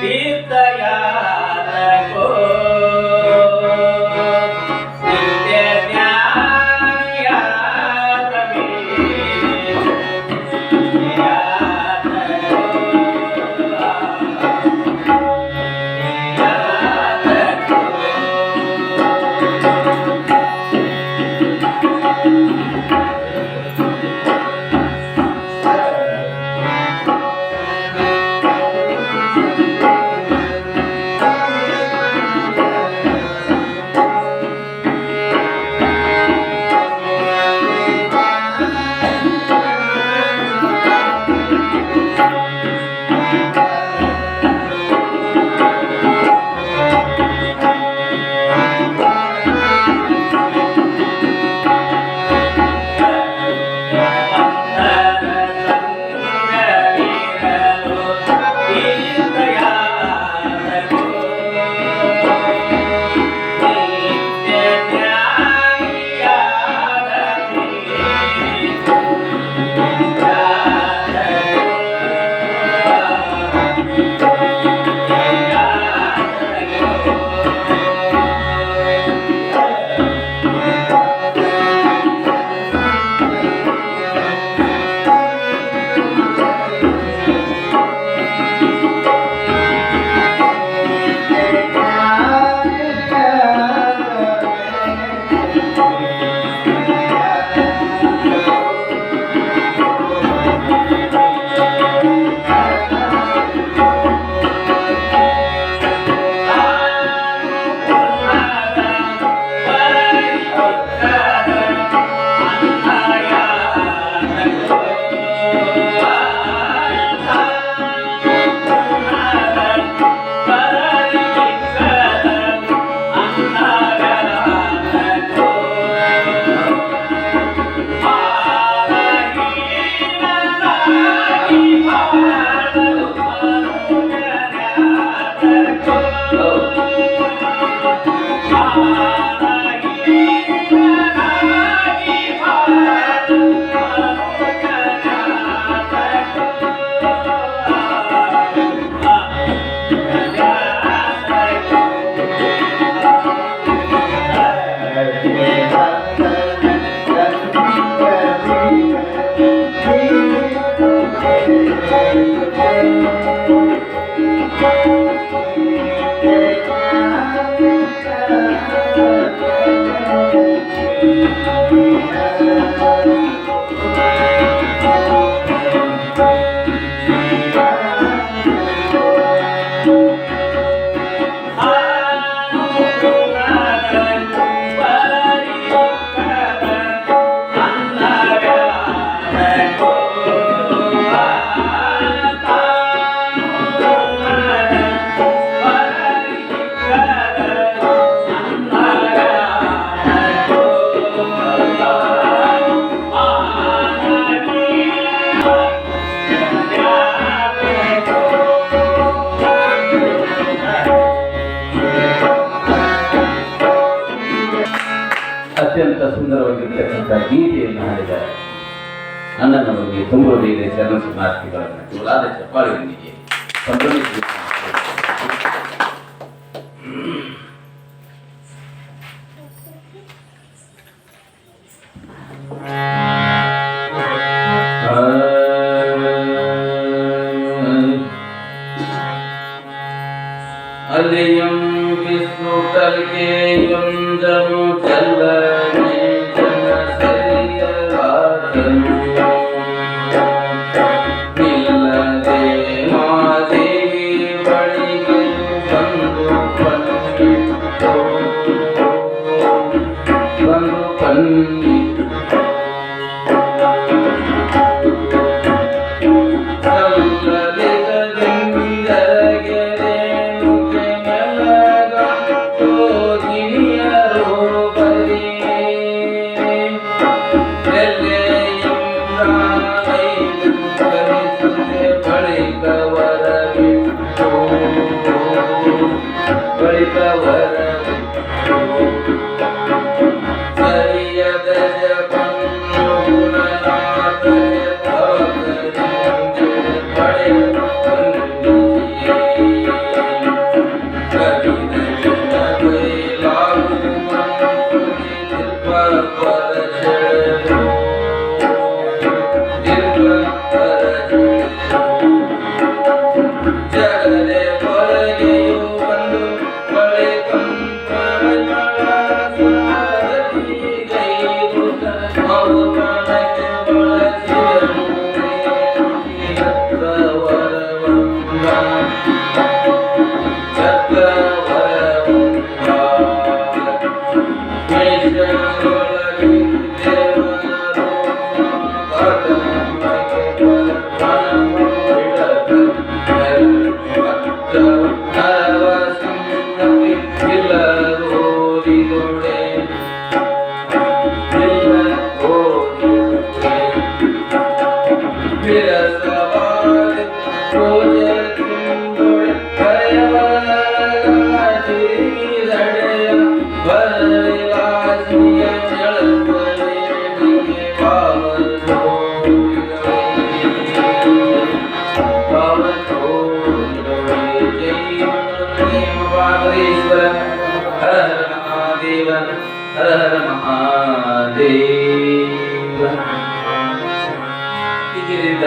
ತೀರ್ಥಯ ಅತ್ಯಂತ ಸುಂದರವಾಗಿರ್ತಕ್ಕಂಥ ಗೀತೆಯನ್ನು ಹಾಡಿದ್ದಾರೆ. ಅಣ್ಣನವರಿಗೆ ತುಂಬ ಇದೆ ಶರಣ ಶರಣಾರ್ಥಿಗಳನ್ನು ಜೋರಾದ ಚಪ್ಪಾಳೆಯೊಂದಿಗೆ ಸಂಭ್ರಮಿಸಬೇಕು. ಅಲ್ಲಿಯಂ ವಿಷ್ಣುಟಲ್ಗೆ ಯಂಜನು ಚಲ್ಲನೆ ಜನ ಸರಿಯರಾದನು ನಿಲ್ಲದೆ ಮಾದೇವಿ ಬಳಿಗೆ ಬಂದು ಪನ್ನಿಟ್ಟು ಹರ ಹರ ಮಹಾದೇವ. ಹೀಗಿರಿಂದ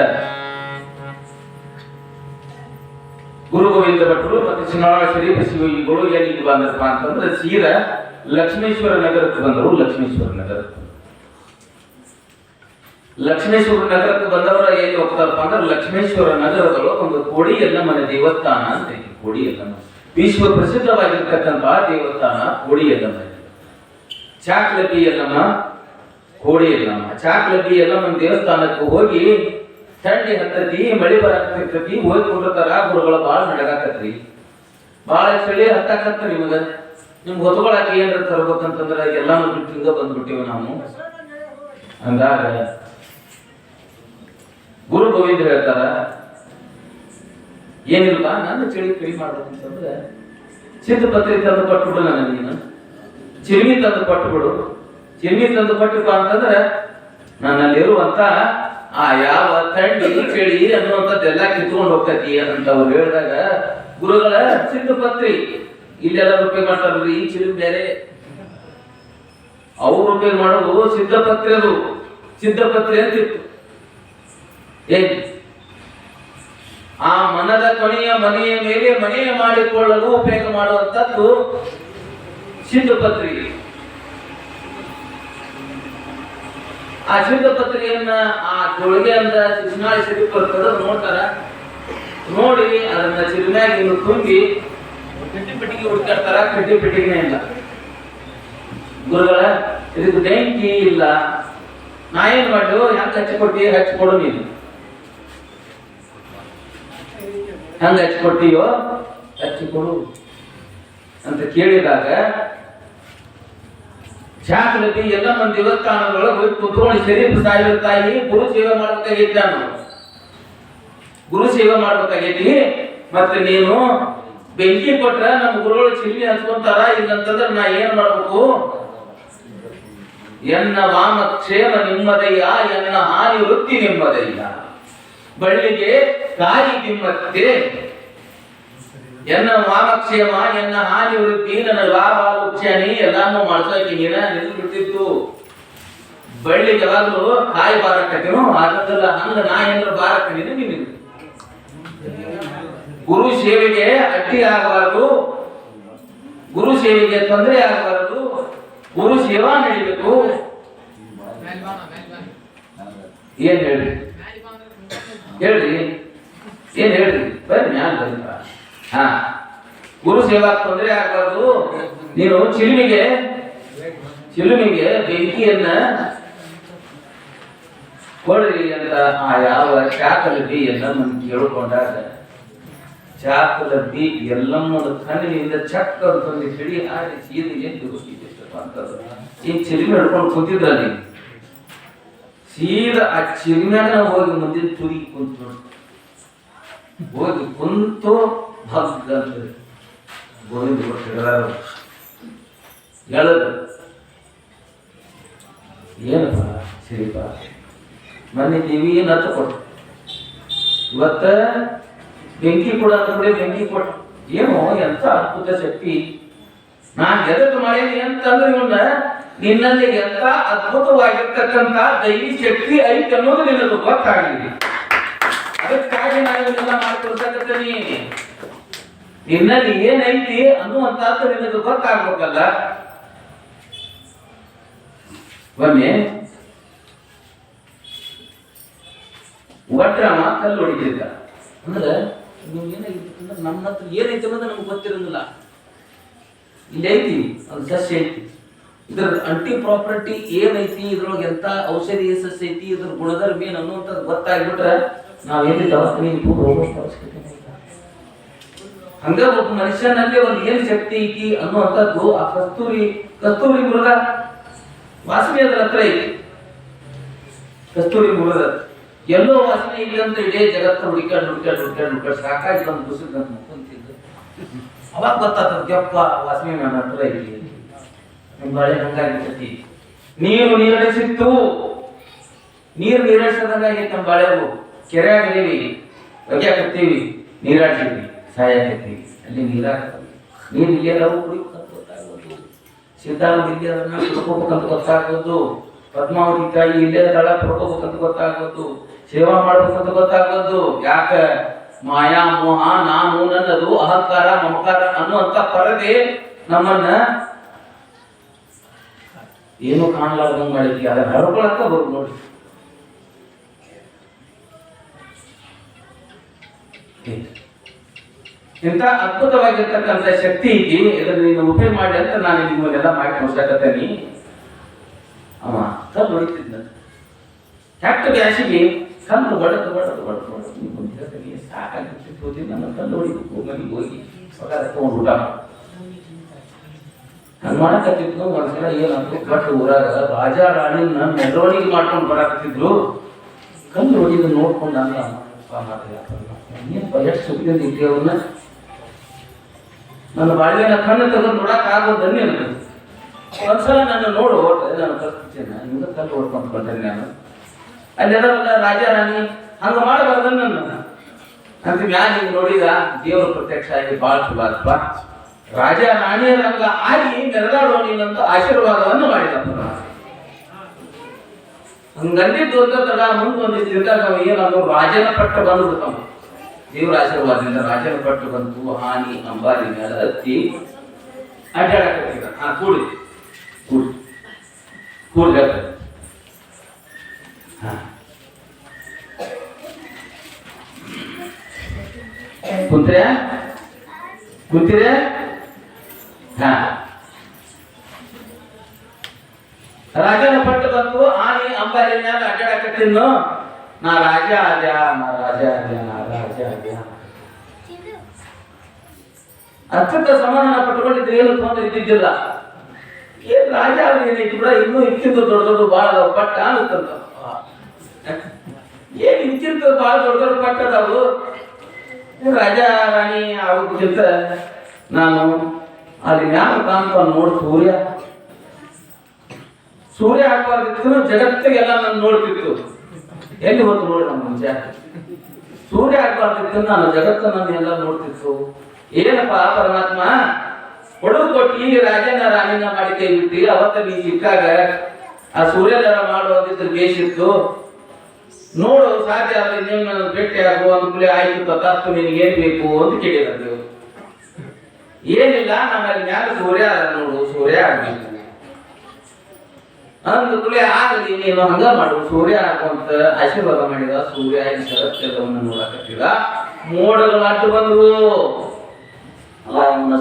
ಗುರು ಗೋವಿಂದ ಭಟ್ರು ಮತ್ತು ಚಿನ್ನಾಳ ಶರೀಫ ಶಿವಗಳು ಏನಿಗೆ ಬಂದಪ್ಪ ಅಂತಂದ್ರೆ ಸೀದಾ ಲಕ್ಷ್ಮೇಶ್ವರ ನಗರಕ್ಕೆ ಬಂದರು. ಲಕ್ಷ್ಮೇಶ್ವರ ನಗರಕ್ಕೆ ಬಂದವರ ಎಲ್ಲಿ ಹೋಗ್ತಾರಪ್ಪ ಅಂದ್ರೆ ಲಕ್ಷ್ಮೇಶ್ವರ ನಗರದೊಳಗೆ ಒಂದು ಕೋಡಿ ಯಲ್ಲಮ್ಮನ ದೇವಸ್ಥಾನ ಅಂತ ಐತಿ. ಕೋಡಿ ಯಲ್ಲಮ್ಮ ವಿಶ್ವ ಪ್ರಸಿದ್ಧವಾಗಿರ್ತಕ್ಕಂತಹ ದೇವಸ್ಥಾನ ಕೋಡಿ ಯಲ್ಲಮ್ಮ. ಚಾಕ್ಲಬ್ಬಿ ಯಲ್ಲಮ್ಮ, ಕೋಡಿ ಯಲ್ಲಮ್ಮ. ಚಾಕ್ಲಬ್ಬಿ ಯಲ್ಲಮ್ಮನ ದೇವಸ್ಥಾನಕ್ಕೆ ಹೋಗಿ ಥಂಡಿ ಹತ್ತತಿ, ಮಳಿ ಬರಾಕತ್ತೈತಿ, ಹೋಗಿ ಕೊಡ್ತಾರ. ಗುರುಗಳು ಬಾಳ ನಡಗಾಕತ್ರಿ, ಬಾಳ ಚಳಿ ಹತ್ತಾಕತ್ತ. ನಿಮ್ಗೆ ಹೊತ್ಕೊಳಕ್ಕೆ ಏನಾರ ತರ್ಬೇಕಂತಂದ್ರ ಎಲ್ಲಾನು ಬಿಟ್ಟು ಹಿಂಗ ಬಂದ್ಬಿಟ್ಟಿವಿ ನಾವು. ಹಂಗಾಗ ಗುರು ಗೋವಿಂದ ಹೇಳ್ತಾರ, ಏನಿಲ್ಲ ನನ್ನ ಚಳಿ ಕಡಿಮೆ ಮಾಡ್ಬೇಕಂತಂದ್ರೆ ಸಿದ್ಧಪತ್ರಿ ತಂದು ಕೊಟ್ಬಿಡು, ನನಗೆ ನೀನು ಚಿಲ್ಮಿ ತಂದು ಕೊಟ್ಟುಬಿಡು. ಚಿಲ್ಮಿ ತಂದು ಕೊಟ್ಟಪ್ಪ ಅಂತಂದ್ರೆ ನನ್ನಲ್ಲಿರುವಂತ ಆ ಯಾವ ಥಂಡಿ ಚಳಿ ಅನ್ನುವಂಥದ್ದೆಲ್ಲ ಕಿತ್ಕೊಂಡು ಹೋಗ್ತೈತಿ ಅಂತ ಅವ್ರು ಹೇಳಿದಾಗ, ಗುರುಗಳ ಸಿದ್ಧಪತ್ರಿ ಇಲ್ಲೆಲ್ಲ ರೂಪಾಯಿ ಮಾಡ್ತಾರ್ರಿ, ಈ ಚಿಲ್ಮಿ ಬೇರೆ. ಅವ್ರು ರೂಪಾಯಿ ಮಾಡೋದು ಸಿದ್ಧಪತ್ರಿ, ಅದು ಸಿದ್ಧಪತ್ರಿ ಅಂತಿತ್ತು. ಏನ್ ಕೊನೆಯ ಮನೆಯ ಮೇಲೆ ಮನೆ ಮಾಡಿಕೊಳ್ಳಲು ಉಪಯೋಗ ಮಾಡುವಂತದ್ದು ಸಿದ್ಧಪತ್ರಿ. ಆ ಸಿದ್ಧಪತ್ರಿಯನ್ನ ಆ ಜೋಳಿಗೆಯಿಂದ ಶಿಶುನಾಳ ಸಿದ್ಧಪುರ ಕಡದು ನೋಡ್ತಾರ. ನೋಡಿ ಅದನ್ನ ಚಿಲ್ಮ್ಯಾಗ ಇನ್ನು ತುಂಬಿ ಕಟ್ಟಿ ಪೆಟ್ಟಿಗೆ ಹುಡುಕಾಡ್ತಾರ. ಕಟ್ಟಿ ಪೆಟ್ಟಿಗೆನೇ ಇಲ್ಲ. ಗುರುಗಳ ಇದಕ್ಕೆ ಬೆಂಕಿ ಇಲ್ಲ. ನಾ ಏನ್ ಮಾಡು, ಹೆಂಗ ಹಚ್ಚಿಕೊಟ್ಟಿ ಹಚ್ಚಿಕೊಡು, ನೀನು ಹೆಂಗ ಹಚ್ಚಿಕೊಟ್ಟಿಯೋ ಹಚ್ಚಿಕೊಡು ಅಂತ ಕೇಳಿದಾಗ ಚಾಕಲತಿ ಎಲ್ಲ ಮಂದಿ ದೇವಸ್ಥಾನದೊಳಗೆ ಹೋಗಿ ಕುತ್ಕೊಂಡು ಶರೀಫ್ ಸಾಯಿರ ತಾಯಿ ಗುರು ಸೇವೆ ಮಾಡ್ಬೇಕಾಗೈತಿ. ನಾನು ಗುರು ಸೇವೆ ಮಾಡ್ಬೇಕಾಗೈತಿ. ಮತ್ತೆ ನೀನು ಬೆಂಕಿ ಕೊಟ್ರ ನಮ್ಮ ಗುರುಗಳು ಚಿಲ್ಲಿ ಹಚ್ಕೊಂತಾರ. ಇಲ್ಲಂತಂದ್ರೆ ನಾ ಏನ್ ಮಾಡ್ಬೇಕು? ಎನ್ನ ವಾಮ ಕ್ಷೇಮ ನಿಮ್ಮದಯ್ಯ, ಎನ್ನ ಹಾನಿ ವೃತ್ತಿ ನಿಮ್ಮದಯ್ಯ. ಬಳ್ಳಿಗೆ ಕಾಯಿ ತಿಮ್ಮತ್ತೆ. ಎನ್ನ ವಾಮಕ್ಷೇಮ ಎನ್ನ ಹಾನಿ ವೃತ್ತಿ, ನನ್ನ ಲಾಭ ಲುಕ್ಷಾನಿ ಎಲ್ಲಾನು ಮಾಡ್ಸೋಕೆ ನಿಲ್ಬಿಟ್ಟಿತ್ತು. ಬಳ್ಳಿಗೆ ಯಾವಾಗಲೂ ಕಾಯಿ ಬಾರಕತ್ತೇನು ಅದಲ್ಲ. ಹಂಗ ನಾ ಏನಾರ ಬಾರಕೀನಿ. ನೀನು ಗುರು ಸೇವೆಗೆ ಅಡ್ಡಿ ಆಗಬಾರದು, ಗುರು ಸೇವೆಗೆ ತೊಂದರೆ ಆಗಬಾರದು, ಗುರು ಸೇವಾ ನಡೀಬೇಕು. ಏನ್ ಹೇಳ್ರಿ ಹೇಳ್ರಿ, ಏನ್ ಹೇಳ್ರಿ, ಬರ್ರಿ ಮ್ಯಾಲ ಬರ್ರಿ. ಹಾ, ಗುರು ಸೇವಾ ತೊಂದರೆ ಆಗಬಾರದು. ನೀನು ಚಿಲುಮಿಗೆ ಬೆಂಕಿಯನ್ನ ಕೊಡ್ರಿ ಅಂತ ಆ ಯಾವ ಚಾಕಲಬಿ ಎಲ್ಲಮ್ಮ ಕೇಳಿಕೊಂಡಾಗ ಚಾಕಲಬಿ ಎಲ್ಲಮ್ಮನ ಕಣ್ಣಿನಿಂದ ಚಕ್ಕ ತಂದು ಹಿಡಿ ಹಾಡಿ ಸೀದೆ ಎದ್ದು ಈ ಚಿಲುಮೆ ಹಿಡ್ಕೊಂಡು ಕೂತಿದ್ರ ನೀನು. ಸೀದಾ ಆ ಚಿಲುಮ್ಯಾಗ ಹೋಗಿ ಮುಂದಿನ ತುರಿ ಕುಂತು ಹೋಗಿ ಕುಂತು ಭಗ್ ಅಂತ ಗೋವಿಂದ ಹೇಳದು. ಏನಪ್ಪ ಸರಿಪ ಮೊನ್ನೆ ದೇವಿ ನತ್ತ ಕೊಟ್ಟು ಇವತ್ತ ಬೆಂಕಿ ಕೂಡ ಬೆಂಕಿ ಕೊಟ್ಟು. ಏನು ಎಂತ ಅದ್ಭುತ ಶಕ್ತಿ ನಾನ್ ಎದಕ್ ಮಾಡೀನಿ ಅಂತಂದ್ರೆ ಇವನ್ನ ನಿನ್ನಲ್ಲಿ ಎಂತ ಅದ್ಭುತವಾಗಿರ್ತಕ್ಕಂಥ ದೈವಿ ಶಕ್ತಿ ಐತೆ ಅನ್ನೋದು ನಿನ್ನದು ಗೊತ್ತಾಗಲಿ. ಅದಕ್ಕಾಗಿ ನಾನು ಇದನ್ನೆಲ್ಲ ಮಾಡ್ಕೊಳ್ತಕ್ಕಂತೀನಿ. ನಿನ್ನಲ್ಲಿ ಏನೈತಿ ಅನ್ನುವಂತದ್ದು ನಿನಗೆ ಗೊತ್ತಾಗ್ಬೇಕಲ್ಲ. ಒಮ್ಮೆ ಒಟ್ರಮ್ಮ ಕಲ್ಲು ಹೊಡಿತಿದ್ದ. ಅಂದ್ರೆ ನೀವು ಏನಾಗಿತ್ತು ಅಂದ್ರೆ ನಮ್ಮ ಹತ್ರ ಏನೈತಿ ಅನ್ನೋದು ನಮ್ಗೆ ಗೊತ್ತಿರೋದಿಲ್ಲ. ಇಲ್ಲಿ ಐತಿ ಅದು ಸಸ್ಯ ಐತಿ, ಇದ್ರ ಅಂಟಿ ಪ್ರಾಪರ್ಟಿ ಏನೈತಿ, ಇದ್ರೊಳಗೆ ಎಂತ ಔಷಧಿ ಸಸ್ಯ ಐತಿ, ಇದ್ರ ಗುಣಧರ್ಮ ಏನು ಅನ್ನುವಂಥದ್ದು ಗೊತ್ತಾಗ್ಬಿಟ್ರೆ ನಾವೇನು ದವಾಖಾನೆ ಹೋಗೋಷ್ಟು ಅವಶ್ಯಕತೆ ಇಲ್ಲ. ಹಂಗ ಒಬ್ಬ ಮನುಷ್ಯನಲ್ಲಿ ಒಂದು ಏನ್ ಶಕ್ತಿ ಐತಿ ಅನ್ನುವಂಥದ್ದು ಆ ಕಸ್ತೂರಿ ಮೃಗ ವಾಸನೆ ಅದ್ರ ಹತ್ರ ಐತಿ. ಕಸ್ತೂರಿ ಮೃಗದ ಎಲ್ಲೋ ವಾಸನೆ ಇಲ್ಲ ಅಂತ ಇಡೀ ಜಗತ್ತ ಹುಡುಕಾಡ್ ಸಾಕಾಗಿ ಬಂದು ಕುಸಿದ ಮುಖಂತಿದ್ದು. ಅವಾಗ ಗೊತ್ತಾಗ್ತದ ಯಪ್ಪ ವಾಸನೆ ನನ್ನ ಹತ್ರ ಐತಿ. ನಿಮ್ ಬಾಳೆ ಹಂಗಾಗಿರ್ತೈತಿ. ನೀರಡಿಸಿತ್ತು, ನೀರು ನೀರಡಿಸದಂಗಾಗೈತಿ. ನಮ್ಮ ಬಾಳೆವು ಕೆರೆ ಆಗಲೀವಿ, ಒಗ್ಯಾಕತ್ತೀವಿ, ನೀರಾಡ್ತೀವಿ, ಸಾಯಾಕತ್ತೀವಿ. ಅಲ್ಲಿ ನೀರಾಗ್ತದೆ. ನೀರು ಇಲ್ಲೇ ನಾವು ಕುಡಿಬೇಕಂತ ಗೊತ್ತಾಗೋದು, ಸಿದ್ಧಾಂತ ಇಲ್ಲಿ ಅದನ್ನ ಕುಡ್ಕೋಬೇಕಂತ ಗೊತ್ತಾಗೋದು, ಪದ್ಮಾವತಿ ತಾಯಿ ಇಲ್ಲೇ ದಳ ಪಡ್ಕೋಬೇಕಂತ ಗೊತ್ತಾಗೋದು, ಸೇವಾ ಮಾಡ್ಬೇಕಂತ ಗೊತ್ತಾಗೋದು. ಯಾಕ ಮಾಯಾ ಮೋಹ ನಾನು ನನ್ನದು ಅಹಂಕಾರ ಮಮಕಾರ ಅನ್ನುವಂತ ಪರದೆ ನಮ್ಮನ್ನ ಏನು ಕಾಣಲಾರ್ದಂಗ ಮಾಡಿದ್ವಿ. ಅದನ್ನ ಹರ್ಕೊಳಕ್ಕ ಹೋಗಿ ನೋಡಿ. ಇಂಥ ಅದ್ಭುತವಾಗಿರ್ತಕ್ಕಂಥ ಶಕ್ತಿ ಐತಿ. ಇದನ್ನ ನೀನು ಉಪಯೋಗ ಮಾಡಿ ಅಂತ ನಾನು ನಿಮ್ಮನ್ನೆಲ್ಲ ಮಾಡಿ ತೋರ್ಸಕತ್ತೀನಿ. ಅವ ಕಲ್ಲು ಹೊಡಿತಿದ್ದ. ಕೆಟ್ಟ ಬ್ಯಾಸಿಗೆ ಕಲ್ಲು ಹೊಡೆದು ಸಾಕಾಗಿ ನನ್ನ ಕಲ್ಲು ಹೊಡಿಬೇಕು. ಮನೆಗೆ ಹೋಗಿ ತಗೊಂಡು ಊಟ ಹಂಗೆ ಮಾಡಕತ್ತಿದ್ರು. ಒಂದ್ಸಲ ಏನಂತ ಬಟ್ ಊರಾಗ ರಾಜ ರಾಣಿನ ಮೆರವಣಿಗೆ ಮಾಡ್ಕೊಂಡು ಬರಾಕತ್ತಿದ್ರು. ಕಲ್ಲು ಹೊಡಿದು ನೋಡ್ಕೊಂಡು ಏನಪ್ಪ ಎಷ್ಟು ಸುಖದಿಂದ ಇದ್ದೆ ಅವನ್ನ ನನ್ನ ಬಾಳಿನ ಕಣ್ಣು ತೆಗೆದು ನೋಡಕ್ ಆಗೋದು ನನಗೆ. ಒಂದ್ಸಲ ನನ್ನ ನೋಡು ನಾನು ಕಲ್ತಿದ್ದೇನೆ, ನಿಮ್ಗೆ ಕಲ್ಲು ಹೊಡ್ಕೊಂತ ಬಂದೇನೆ ನಾನು. ಅಲ್ಲೆಲ್ಲ ರಾಜ ರಾಣಿ ಹಂಗ ಮಾಡಬಾರ್ದು ನನ್ನ ಅಂತ ಮ್ಯಾಲ ಹಿಂಗೆ ನೋಡಿದ ದೇವರು ಪ್ರತ್ಯಕ್ಷ ಆಗಿ ಭಾಳ ಚಲೋ ಆತ್ಪ. ರಾಜ ರಾಣಿಯರಂಗ ಆಗಿ ಮೆರೆದಾಡೋ ನೀನಂತ ಆಶೀರ್ವಾದವನ್ನು ಮಾಡಿದಪ್ಪ. ಹಂಗಂದಿದ್ದು ಅಂತ ತಡ ಮುಂದೆ ಬಂದಿದ್ದಾಗ ಏನದು ರಾಜನ ಪಟ್ಟ ಬಂದ್ಬಿಡ್ತಾವ. ದೇವರ ಆಶೀರ್ವಾದದಿಂದ ರಾಜನ ಪಟ್ಟು ಬಂತು. ಆನಿ ಅಂಬಾರಿ ಮೇಲೆ ಹತ್ತಿ ಅಡ್ಡಾಡಕತ್ತೀರ. ಕೂಡಿ ಕೂಡಿ ಕೂಡಿ ಕುಂತ್ರೆ ಕುಂತಿರೆ. ರಾಜನ ಪಟ್ಟು ಬಂತು. ಆನಿ ಅಂಬಾರಿ ಮೇಲೆ ಅಡ್ಡಾಡಕತ್ತಿನ್ನು. ನಾ ರಾಜ ಆದ್ಯ, ನಾ ರಾಜ ಆದ್ಯ, ನಾ ರಾಜ ಆದ್ಯ. ಅತ್ಯಂತ ಸಮಾಧಾನ ಪಟ್ಟುಕೊಂಡಿದ್ರೆ ಏನು ತೊಂದರೆ ಇದ್ದಿದ್ದಿಲ್ಲ. ಏನ್ ರಾಜ ಏನೈತಿ ಕೂಡ ಇನ್ನೂ ಇಕ್ಕಿಂತ ದೊಡ್ಡ ದೊಡ್ಡ ಬಾಳ ಪಟ್ಟ ಅನ್ನುತ್ತಂತ. ಏನ್ ಇಂಚಿಂತ ಬಾಳ ದೊಡ್ಡ ದೊಡ್ಡ ಪಟ್ಟ ಅದಾವು. ರಾಜ ರಾಣಿ ಆಗೋಕ್ಕಿಂತ ನಾನು ಅಲ್ಲಿ ಮ್ಯಾಲ ಕಾಣ್ತ ನೋಡಿ ಸೂರ್ಯ ಹಾಕಬಾರ್ದಿತ್ತು. ಜಗತ್ತಿಗೆಲ್ಲ ನಾನು ನೋಡ್ತಿತ್ತು. ಎಲ್ಲಿ ಹೋದ್ರು ನೋಡಿ ನಮ್ಮ ಮುಂಚೆ ಸೂರ್ಯ ಹಾಕಬಾರ್ದಿತ್ತು. ನಾನು ಜಗತ್ತನ್ನು ಎಲ್ಲ ನೋಡ್ತಿತ್ತು. ಏನಪ್ಪ ಪರಮಾತ್ಮ ಕೊಡು ಕೊಟ್ಟಿ ರಾಜನ ರಾಣಿನ ಮಾಡಿ ಕೈ ಬಿಟ್ಟಿ. ಅವತ್ತ ನೀ ಸಿಕ್ಕಾಗ ಆ ಸೂರ್ಯದರ ಮಾಡೋದಿದ್ರೆ ಬೇಸಿತ್ತು. ನೋಡು ಸಾಧ್ಯ ಆದ್ರೆ ಇನ್ನೇನು ಭೇಟಿ ಆಗುವ ಅಂದ್ಮೇಲೆ ಆಯ್ತು ತತ್ತಾಸ್ತು ನಿನಗೆ ಏನ್ ಬೇಕು ಅಂತ ಕೇಳಿದ್ರು. ಏನಿಲ್ಲ ನಮ್ಮಲ್ಲಿ ಮ್ಯಾಲ ಸೂರ್ಯ ನೋಡು, ಸೂರ್ಯ ಆಗ್ಬೇಕು ಅಂದ್ಕೂಲೆ ಆಗಲಿ ನೀನು ಹಂಗ ಮಾಡು ಸೂರ್ಯ ಹಾಕುವಂತ ಆಶೀರ್ವಾದ ಮಾಡಿದ. ಸೂರ್ಯ ಶರತ್ಯದವನ್ನ ನೋಡಕತ್ತಿದ. ಮೋಡಗಳು ಅಡ್ಡು ಬಂದ್ರು.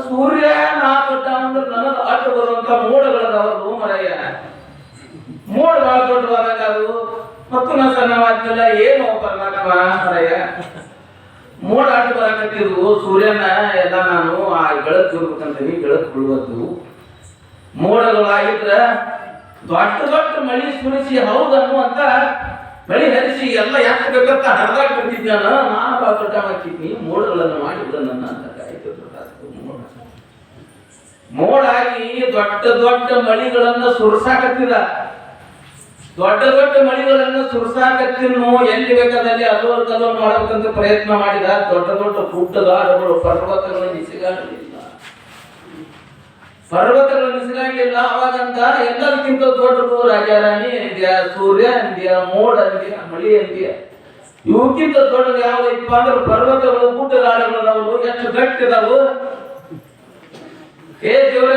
ಸೂರ್ಯ ನಾ ದೊಡ್ಡ ಅಂದ್ರೆ ನನಗೆ ಅಡ್ಡು ಬರುವಂತ ಮೋಡಗಳದವರು ಮರಯ್ಯ. ಮೋಡ ಬಹಳ ದೊಡ್ಡವಾದಾಗ ಅದು ಮತ್ತು ನಾ ಸಣ್ಣವಾದ್ಮೇಲೆ ಏನು ಪರಮಾತ್ಮ ಮರಯ್ಯ. ಮೋಡ ಅಡ್ಡು ಬರಕತ್ತಿದ್ವು. ಸೂರ್ಯನ ಎಲ್ಲ ನಾನು ಆ ಬೆಳಕು ಇರ್ಬೇಕಂತೀನಿ. ಬೆಳಕು ಬೀಳುವದ್ದು ಮೋಡಗಳು ಆಗಿದ್ರ ದೊಡ್ಡ ದೊಡ್ಡ ಮಳಿ ಸುರಿಸಿ ಹೌದನ್ನು ಅಂತ ಮಳಿ ಹರಿಸಿ ಎಲ್ಲ ಯಾಕೆ ಬೇಕಂತ ಹರಿದಾಗ ಬಿಡ್ತಿದ್ದೆ ನಾನು ಬಹಳ ದೊಡ್ಡ ಹಾಕಿದ್ನಿ. ಮೋಡಗಳನ್ನು ಮಾಡಿಬಿಡ ನನ್ನ ಅಂತ ಕಾಯ್ತು. ಮೋಡಾಗಿ ದೊಡ್ಡ ದೊಡ್ಡ ಮಳಿಗಳನ್ನ ಸುರಿಸಾಕತ್ತಿದ. ದೊಡ್ಡ ದೊಡ್ಡ ಮಳಿಗಳನ್ನ ಸುರಿಸಾಕತ್ತಿನ್ನು ಎಲ್ಲಿ ಬೇಕಾದಲ್ಲಿ ಅಲ್ಲೋರ್ ಕಲ್ಲೋರ್ ಮಾಡಬೇಕಂತ ಪ್ರಯತ್ನ ಮಾಡಿದ. ದೊಡ್ಡ ದೊಡ್ಡ ಗುಡ್ಡಗಾಡುಗಳು ಪರ್ವತಗಳು ನಿಸಿಗಾಡಲಿಲ್ಲ. ಪರ್ವತಗಳು ನಿಸಿಗಾಡಲಿಲ್ಲ. ಅವಾಗಂತ ಎಲ್ಲದಕ್ಕಿಂತ ದೊಡ್ಡದು ರಾಜಾರಾಣಿ ಅಂದ್ಯ, ಸೂರ್ಯ ಅಂದ್ಯ, ಮೋಡ ಅಂದ್ಯ, ಮಳಿ ಅಂದ್ಯ. ಇವಕ್ಕಿಂತ ದೊಡ್ಡದು ಯಾವ್ದಪ್ಪ ಅಂದ್ರೆ ಪರ್ವತಗಳು ಗುಡ್ಡಗಾಡುಗಳು ಎಷ್ಟು ಗಟ್ಟಿದಾವು. ಏ ದೇವ್ರ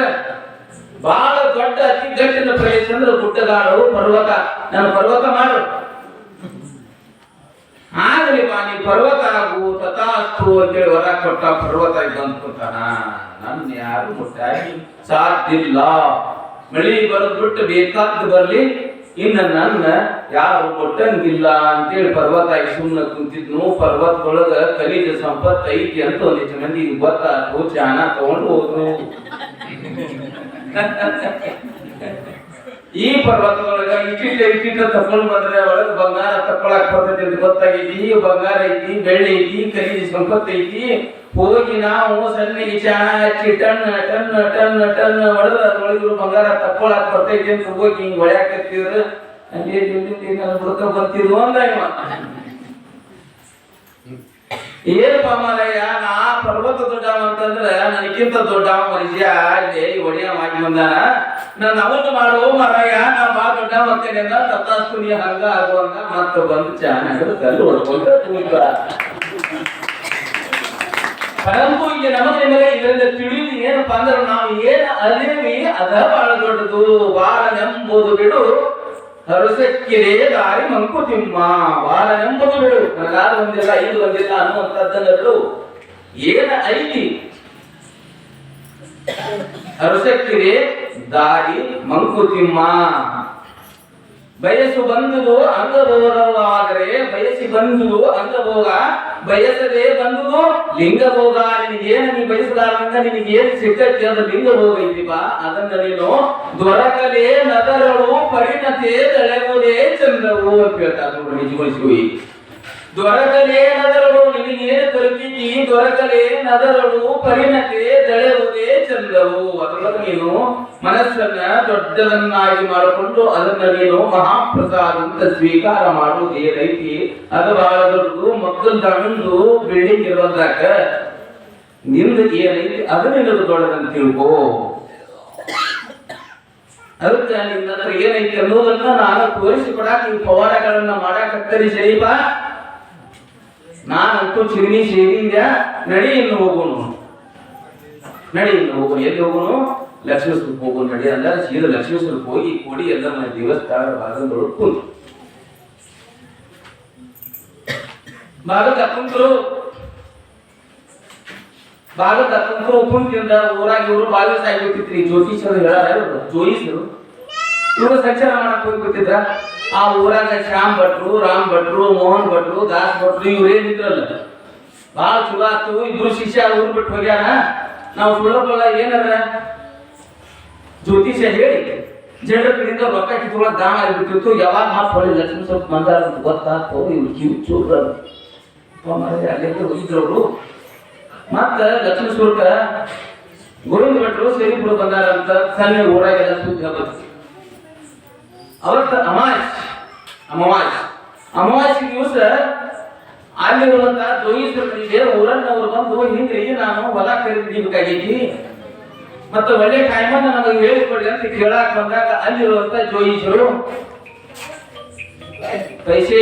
ಬಹಳ ದೊಡ್ಡ ಅತಿ ಗಟ್ಟಿನ ಪ್ರದೇಶ ಅಂದ್ರೆ ಗುಡ್ಡಗಾಡು ಪರ್ವತ. ನಾನು ಪರ್ವತ ಮಾಡು ಆಗಲಿ ಬಾ ನೀ ಪರ್ವತ ಆಗು ತಥಾಸ್ತು ಅಂತೇಳಿ ಹೊರ ಕೊಟ್ಟ. ಪರ್ವತ ಬಂದ್ಕೊತಾನ. ನನ್ನ ಯಾರು ಮುಟ್ಟಾಗಿ ಸಾಧ್ಯಿಲ್ಲ. ಮಳಿ ಬರೋದ್ ಬಿಟ್ಟು ಬೇಕಾದ್ದು ಬರ್ಲಿ, ಇನ್ನು ನನ್ನ ಯಾರು ಮುಟ್ಟಂಗಿಲ್ಲ ಅಂತೇಳಿ ಪರ್ವತ ಸುಮ್ಮನೆ ಕುಂತಿದ್ನು. ಪರ್ವತದೊಳಗ ಖನಿಜ ಸಂಪತ್ತು ಐತಿ ಅಂತ ಒಂದಿಷ್ಟು ಮಂದಿ ಗೊತ್ತಾತು. ಚಾನ ತಗೊಂಡು ಹೋದ್ರು. ಈ ಪರ್ವತದೊಳಗ ಇಟ್ಟಿಟ್ಟ ತಕೊಂಡ್ ಬಂದ್ರೆ ಒಳಗ ಬಂಗಾರ ತಕೊಳಕ್ ಬರ್ತೈತಿ ಅಂತ ಗೊತ್ತಾಗೈತಿ. ಬಂಗಾರ ಐತಿ, ಬೆಳ್ಳಿ ಐತಿ, ಖನಿಜ ಸಂಪತ್ತು ಐತಿ. ಹೋಗಿ ನಾವು ಸಣ್ಣಿಗೆ ಚಾಣ ಹಚ್ಚಿ ಟನ್ ಟನ್ ಟನ್ ಟನ್ ಹೊಡೆದ್ರೆ ಅದ್ರೊಳಗಿರು ಬಂಗಾರ ತಕೊಳಕ್ ಬರ್ತೈತಿ ಅಂತ ಹೋಗಿ ಹಿಂಗ್ ಹೊಳ್ಯಾಕತ್ತಿದ್ರು. ಅಲ್ಲಿ ಬುಡಕ ಬರ್ತಿದ್ರು ಅಂದ ಇವ. ಏನಪ್ಪ ಮಾರಯ್ಯ ನಾ ಪರ್ವತ ದೊಡ್ಡವ ಅಂತಂದ್ರೆ ನನಗಿಂತ ದೊಡ್ಡವ ಮನುಷ್ಯ ಅಲ್ಲಿ ಒಡೆಯವಾಗಿ ಬಂದಾನ. ನಾನು ಅವತ್ತು ಮಾಡೋ ಮಾರಯ್ಯ ನಾ ಬಾ ದೊಡ್ಡ ಮಕ್ಕಳೇ ತತ್ತಾಸ್ತು ನೀ ಹಂಗ ಆಗುವಂಗ ಮತ್ತ ಬಂದು ಚಾನ ಕಲ್ಲು ಹೊಡ್ಕೊಂಡ್ರೆ ಕೂತ. ಪರಂಪು ಈಗ ನಮಗೆ ನಿಮಗೆ ಇದರಿಂದ ತಿಳಿದು ಏನಪ್ಪಾ ಅಂದ್ರೆ ನಾವು ಏನ್ ಅದೇವಿ ಅದ ಬಹಳ ದೊಡ್ಡದು. ಬಾಳ ನೆಂಬುದು ಬಿಡು ಹರಸಕ್ಕಿರೇ ದಾರಿ ಮಂಕುತಿಮ್ಮ. ಬಾಳ ನೆಂಬುದು ಬಿಡು. ನನಗಾದ ಒಂದಿಲ್ಲ ಇದು ಒಂದಿಲ್ಲ ಅನ್ನುವಂಥದ್ದನ್ನ ಬಿಡು. ಏನ ಐತಿ ಹರಸಕ್ಕಿರೇ ದಾರಿ ಮಂಕುತಿಮ್ಮ. ಬಯಸು ಬಂದುದು ಅಂಗಭೋಗವಾದರೆ ಬಯಸಿ ಬಂದುದು ಅಂಗಭೋಗ, ಬಯಸದೆ ಬಂದುದು ಲಿಂಗಭೋಗ. ನಿನಗೇನು ನೀ ಬಯಸಲಾರಂಗ ನಿನಗೇನು ಸಿಕ್ಕತ್ತೆ ಅದು ಲಿಂಗಭೋಗ ಐತಿಪ್ಪ. ಅದನ್ನ ನೀನು ದೊರಕಲೇ ನದರಳು ಪರಿಣತೆ ತಳೆವುದೇ ಚಂದ್ರವು ಅಂತ ಹೇಳ್ತಾರೆ ನೋಡ್ರಿ. ನಿಜಗೊಳಿಸಿ ದೊರಕಲೇ ನದರಳು ನಿನಗೇನು ದೊರಕಿತಿ, ದೊರಕಲೇ ನದರಳು ಪರಿಣತೆ ದಳೆವುದೇ ಚಂದ್ರವು. ಅದರೊಳಗೆ ನೀನು ಮನಸ್ಸನ್ನ ದೊಡ್ಡದನ್ನಾಗಿ ಮಾಡಿಕೊಂಡು ಅದನ್ನ ನೀನು ಮಹಾಪ್ರಸಾದ ಅಂತ ಸ್ವೀಕಾರ ಮಾಡುವುದು ಏನೈತಿ ಅದು ಬಹಳ ದೊಡ್ಡದು. ಮಕ್ಕಳ ತಗೊಂಡು ಬಿಲ್ಡಿಂಗ್ ಇರೋದಾಗ ನಿಂದು ಏನೈತಿ ಅದು ನಿನ್ನದು ದೊಡ್ಡದಂತ ತಿಳ್ಕೋ. ಅದಕ್ಕೆ ನಿನ್ನ ಹತ್ರ ಏನೈತಿ ಅನ್ನೋದನ್ನ ನಾನು ತೋರಿಸಿಕೊಡಾಕ ನೀವು ಪವಾಡಗಳನ್ನ ಮಾಡಾಕತ್ತರಿ ಸರಿಪಾ. ನಾನಂತೂ ಚಿರಿನಿ ಸೇರಿದ್ಯಾ, ನಡಿ ಇನ್ನು ಹೋಗೋನು, ನಡಿ ಇನ್ನು ಹೋಗೋನು. ಎಲ್ಲಿ ಹೋಗೋನು? ಲಕ್ಷ್ಮೇಶ್ವರಕ್ಕೆ ಹೋಗೋನು ನಡಿ ಅಂದ. ಸೀದಾ ಲಕ್ಷ್ಮೇಶ್ವರಕ್ಕೆ ಹೋಗಿ ಕೊಡಿ ಎಲ್ಲ ಮನೆ ದೇವಸ್ಥಾನ ಭಾಗದೊಳಗೆ ಕುಂತು ಭಾಗದ ಕುಂತಿಂದ ಊರಾಗ ಇವರು ಬಾಲ್ಯ ಆಗಿಬಿಟ್ಟಿತ್ರಿ. ಜ್ಯೋತಿಷರು ಹೇಳಾರ, ಜೋಯಿಸರು ಇವರು ಸಂಚಾರ ಮಾಡಕ್ ಹೋಗ್ಬಿಟ್ಟಿದ್ರ. ಆ ಊರಾಗ ಶ್ಯಾಮ್ ಭಟ್ರು, ರಾಮ್ ಭಟ್ರು, ಮೋಹನ್ ಭಟ್ರು, ದಾಸ್ ಭಟ್ರು ಇವ್ರೇನಿದ್ರಲ್ಲ, ಭಾಳ ಚಲೋ ಆತು. ಇಬ್ರು ಶಿಷ್ಯ ಊರ್ ಬಿಟ್ಟು ಹೋಗ್ಯಾರ. ನಾವು ಸುಳ್ಳಬಲ್ಲ ಏನಂದ್ರ ಜ್ಯೋತಿಷ ಹೇಳಿ ಜನರ ಕಡೆಯಿಂದ ರೊಕ್ಕ ಕಿತ್ಕೊಳ್ಳೋಕೆ ದಾನ ಆಗಿಬಿಟ್ಟಿತ್ತು. ಯಾವಾಗ ಮಾತು ಹೊಳಿ ಲಕ್ಷ್ಮೀ ಸ್ವಲ್ಪ ಮಂದಾರ ಗೊತ್ತಾಗ್ತು. ಇವ್ರು ಕಿವಿ ಚೂರ ಅಲ್ಲೇ ಹೋಗಿದ್ರವ್ರು. ಮತ್ತ ಲಕ್ಷ್ಮೇಶ್ವರಕ್ಕ ಗೋವಿಂದ ಭಟ್ರು ಸೇರಿಬಿಡು ಬಂದಾರ ಅಂತ ಸಣ್ಣ ಊರಾಗೆಲ್ಲ ಸುದ್ದಿ ಹಬ್ಬತ್ತು. ಅವತ್ತ ಅಮಾವಾಸ್ಯೆ ದಿವಸ ಅಲ್ಲಿರುವಂತ ಜೋಯಿಸರಿಗೆ ಊರನ್ನವ್ರು ಬಂದು, ಹಿಂಗ್ರಿ ನಾನು ಹೊಲ ಖರೀದಿಬೇಕಾಗೈತಿ ಮತ್ತೆ ಒಳ್ಳೆ ಟೈಮನ್ನ ನಮಗೆ ಹೇಳಿಕೊಡಿ ಅಂತ ಕೇಳಾಕ್ ಬಂದಾಗ ಅಲ್ಲಿರುವಂತ ಜೋಯಿಸರು ಪೈಸೆ